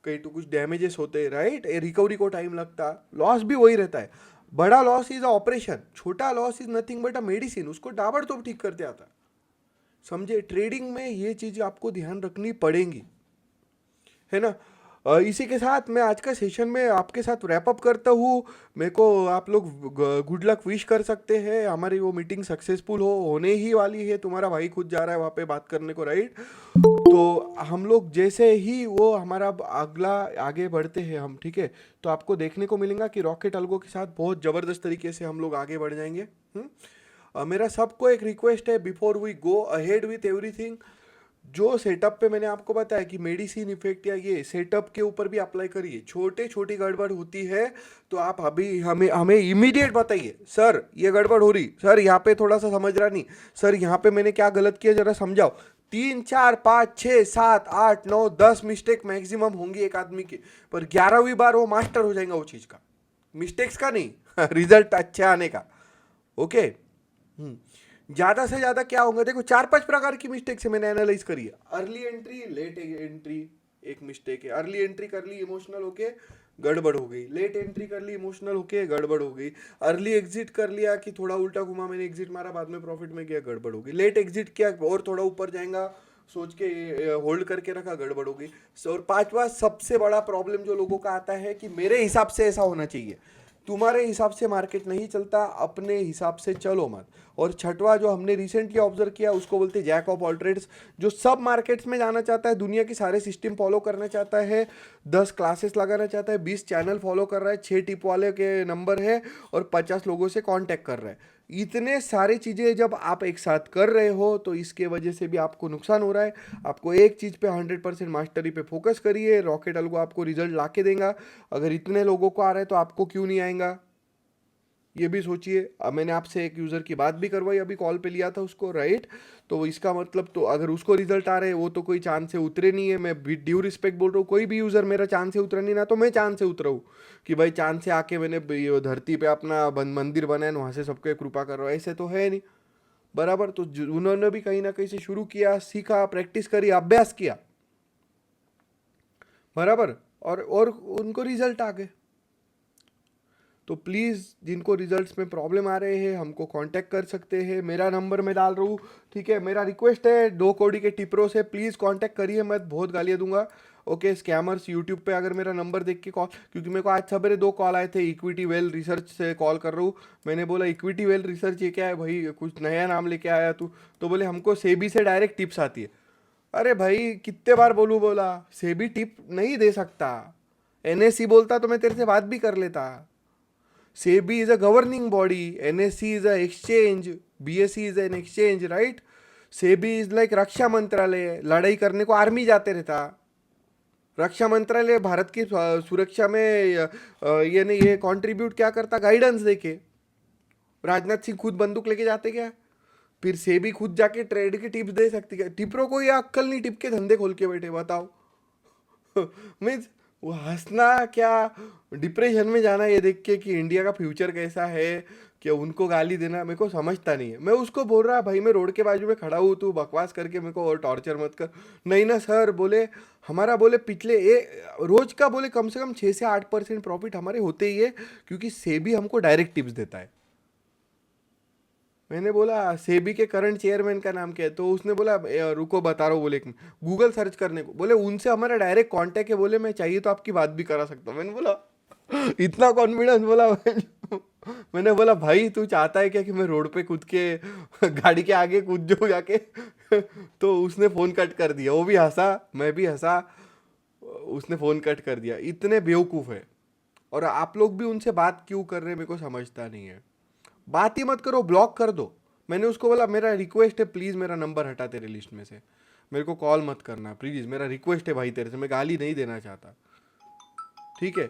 कहीं तो कुछ डैमेजेस होते हैं, राइट। रिकवरी को टाइम लगता, लॉस भी वही रहता है। बड़ा लॉस इज अ ऑपरेशन, छोटा loss is nothing but a medicine, उसको ताबड़तोड़ ठीक करते आता, समझे। ट्रेडिंग में ये चीज़ आपको ध्यान रखनी पड़ेगी, है ना। इसी के साथ मैं आज का सेशन में आपके साथ रैप अप करता हूँ। मेरे को आप लोग गुड लक विश कर सकते हैं, हमारी वो मीटिंग सक्सेसफुल होने ही वाली है। तुम्हारा भाई खुद जा रहा है वहाँ पे बात करने को, राइट। तो हम लोग जैसे ही वो हमारा अगला आगे बढ़ते हैं हम, ठीक है, तो आपको देखने को मिलेगा कि रॉकेट अल्गो के साथ बहुत ज़बरदस्त तरीके से हम लोग आगे बढ़ जाएंगे। मेरा सबको एक रिक्वेस्ट है, before we go ahead with everything, जो सेटअप पे मैंने आपको बताया कि मेडिसिन इफेक्ट या ये सेटअप के ऊपर भी अप्लाई करिए। छोटे छोटी गड़बड़ होती है तो आप अभी हमें हमें इमीडिएट बताइए, सर ये गड़बड़ हो रही, सर यहाँ पे थोड़ा सा समझ रहा नहीं, सर यहाँ पे मैंने क्या गलत किया जरा समझाओ। 3 4 5 6 7 8 9 10 मिस्टेक मैक्सिमम होंगी एक आदमी की, पर 11वीं बार वो मास्टर हो जाएगा वो चीज़ का, मिस्टेक्स का नहीं रिजल्ट अच्छे आने का, ओके। ज्यादा से ज्यादा क्या होगा, देखो 4-5 प्रकार की मिस्टेक से मैंने एनालाइज करी है। अर्ली एंट्री, लेट एंट्री एक मिस्टेक है। अर्ली एंट्री कर ली इमोशनल होके, गड़बड़ हो गई। लेट एंट्री कर ली इमोशनल होके, गड़बड़ हो गई। अर्ली एग्जिट कर लिया कि थोड़ा उल्टा घुमा, मैंने एग्जिट मारा, बाद में प्रॉफिट में गया, गड़बड़ हो गई। लेट एग्जिट किया और थोड़ा ऊपर जाएगा, सोच के होल्ड करके रखा, गड़बड़ हो गई। और पांचवा सबसे बड़ा प्रॉब्लम जो लोगों का आता है कि मेरे हिसाब से ऐसा होना चाहिए। तुम्हारे हिसाब से मार्केट नहीं चलता, अपने हिसाब से चलो मत। और छठवा जो हमने रिसेंटली ऑब्जर्व किया उसको बोलते हैं जैक ऑफ ऑल ट्रेड्स, जो सब मार्केट्स में जाना चाहता है, दुनिया की सारे सिस्टम फॉलो करना चाहता है, 10 क्लासेस लगाना चाहता है, 20 चैनल फॉलो कर रहा है, 6 टिप वाले के नंबर है और 50 लोगों से कांटेक्ट कर रहा है। इतने सारी चीज़ें जब आप एक साथ कर रहे हो तो इसके वजह से भी आपको नुकसान हो रहा है। आपको एक चीज़ पे 100% मास्टरी पे फोकस करिए, रॉकेट अलगो आपको रिजल्ट ला के देगा। अगर इतने लोगों को आ रहा है तो आपको क्यों नहीं आएगा, ये भी सोचिए। अब मैंने आपसे एक यूज़र की बात भी करवाई, अभी कॉल पे लिया था उसको, राइट। तो इसका मतलब तो अगर उसको रिजल्ट आ रहे हैं, वो तो कोई चांद से उतरे नहीं है। मैं ड्यू रिस्पेक्ट बोल रहा हूँ, कोई भी यूज़र मेरा चांद से उतरा नहीं ना, तो मैं चांद से उतरा हूँ कि भाई चांद से आके मैंने ये धरती पे अपना मंदिर बनाया, वहाँ से सबके कृपा कर रहा हूँ, ऐसे तो है नहीं। बराबर। तो उन्होंने भी कहीं ना कहीं से शुरू किया, सीखा, प्रैक्टिस करी, अभ्यास किया, बराबर, और उनको रिजल्ट आ गए। तो प्लीज़ जिनको रिजल्ट्स में प्रॉब्लम आ रहे हैं हमको कांटेक्ट कर सकते हैं, मेरा नंबर मैं डाल रहा हूँ, ठीक है। मेरा रिक्वेस्ट है 2 कौड़ी के टिप्रो से प्लीज़ कांटेक्ट करिए, मैं बहुत गालियाँ दूंगा। ओके, स्कैमर्स यूट्यूब पे अगर मेरा नंबर देख के कॉल, क्योंकि मेरे को आज सवेरे 2 कॉल आए थे, इक्विटी वेल रिसर्च से कॉल कर रहा हूँ। मैंने बोला इक्विटी वेल रिसर्च ये क्या है भाई, कुछ नया नाम लेके आया तू। तो बोले हमको सेबी से डायरेक्ट टिप्स आती है। अरे भाई कितने बार बोलूँ, बोला सेबी टिप नहीं दे सकता। एनएससी बोलता तो मैं तेरे से बात भी कर लेता। SEBI is a governing body, NSE is a exchange, BSE is an exchange, right? SEBI is like रक्षा मंत्रालय, लड़ाई करने को आर्मी जाते रहता। रक्षा मंत्रालय भारत की सुरक्षा में ये नहीं, ये कंट्रीब्यूट क्या करता, गाइडेंस देके। राजनाथ सिंह खुद बंदूक लेके जाते क्या? फिर सेबी खुद जाके ट्रेड की टिप्स दे सकती है? टिप्रो को ये अक्कल नहीं, टिप के धंधे खोल के बैठे, बताओ। मीन्स वो हंसना क्या, डिप्रेशन में जाना ये देख के कि इंडिया का फ्यूचर कैसा है, कि उनको गाली देना मेरे को समझता नहीं है। मैं उसको बोल रहा भाई मैं रोड के बाजू में खड़ा हूँ, तू बकवास करके मेरे को और टॉर्चर मत कर। नहीं ना सर, बोले हमारा बोले पिछले रोज का बोले कम से कम 6 से 8% प्रॉफिट हमारे होते ही है, क्योंकि सेबी हमको डायरेक्ट टिप्स देता है। मैंने बोला सेबी के करंट चेयरमैन का नाम क्या है? तो उसने बोला रुको बता रहा हूँ, बोले गूगल सर्च करने को, बोले उनसे हमारा डायरेक्ट कांटेक्ट है, बोले मैं चाहिए तो आपकी बात भी करा सकता हूँ। मैंने बोला इतना कॉन्फिडेंस, बोला मैंने बोला भाई तू चाहता है क्या कि मैं रोड पे कूद के गाड़ी के आगे कूद जाऊँ जाके? तो उसने फ़ोन कट कर दिया, वो भी हंसा, मैं भी हंसा, उसने फ़ोन कट कर दिया। इतने बेवकूफ़ है। और आप लोग भी उनसे बात क्यों कर रहे हैं मेरे को समझता नहीं है। बात ही मत करो, ब्लॉक कर दो। मैंने उसको बोला मेरा रिक्वेस्ट है प्लीज़ मेरा नंबर हटा तेरे लिस्ट में से, मेरे को कॉल मत करना प्लीज़, मेरा रिक्वेस्ट है भाई तेरे से, मैं गाली नहीं देना चाहता, ठीक है।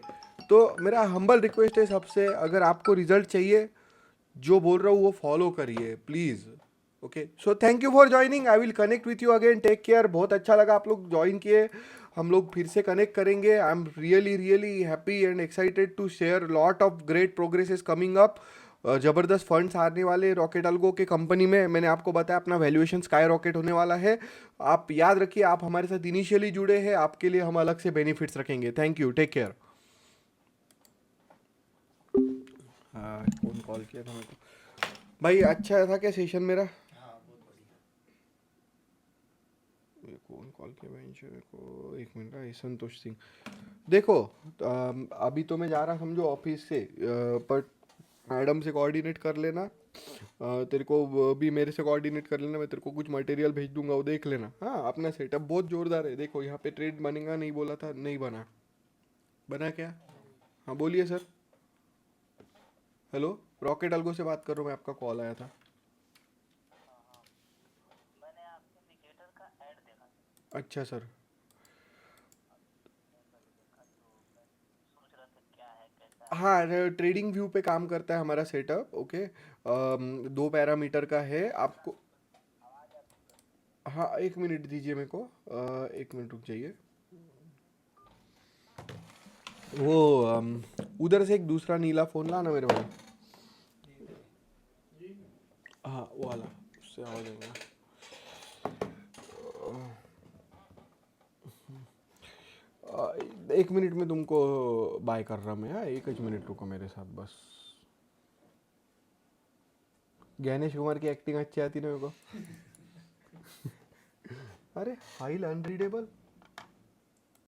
तो मेरा हम्बल रिक्वेस्ट है सबसे, अगर आपको रिजल्ट चाहिए, जो बोल रहा हूँ वो फॉलो करिए please. Okay, so thank you for joining, I will connect with you again, take care. बहुत अच्छा लगा आप लोग ज्वाइन किए, हम लोग फिर से कनेक्ट करेंगे। I am really really happy and excited to share lot of great progress is coming up. ज़बरदस्त फंड्स आने वाले रॉकेट अलगो के कंपनी में। मैंने आपको बताया अपना वैल्यूएशन स्काई रॉकेट होने वाला है। आप याद रखिए, आप हमारे साथ इनिशियली जुड़े हैं, आपके लिए हम अलग से बेनिफिट्स रखेंगे। Thank you, take care. हाँ, कौन कॉल किया था मेरे को? भाई अच्छा था क्या सेशन मेरा? ये कौन कॉल किया मेरे को, एक मिनट का, संतोष सिंह। देखो अभी तो मैं जा रहा समझो ऑफिस से, पर मैडम से कोऑर्डिनेट कर लेना, तेरे को भी मेरे से कोऑर्डिनेट कर लेना, मैं तेरे को कुछ मटेरियल भेज दूंगा, वो देख लेना। हाँ, अपना सेटअप बहुत जोरदार है। देखो यहाँ पे ट्रेड बनेगा, नहीं बोला था, नहीं बना। बना क्या? हाँ बोलिए सर। हेलो, रॉकेट अलगो से बात कर रहा हूँ मैं, आपका कॉल आया था। अच्छा सर। हाँ, ट्रेडिंग व्यू पे काम करता है हमारा सेटअप। ओके, 2 पैरामीटर का है आपको। हाँ, 1 मिनट दीजिए मेरे को, 1 मिनट रुक जाइए। वो उधर से एक दूसरा नीला फ़ोन ला ना मेरे भाई। हाँ वो वाला, उससे आवाज़ आएगा। 1 मिनट में तुमको बाय कर रहा मैं। हाँ, एक ही मिनट रुको मेरे साथ बस। ज्ञानेश कुमार की एक्टिंग अच्छी आती ना मेरे को। अरे फाइल अनरीडेबल,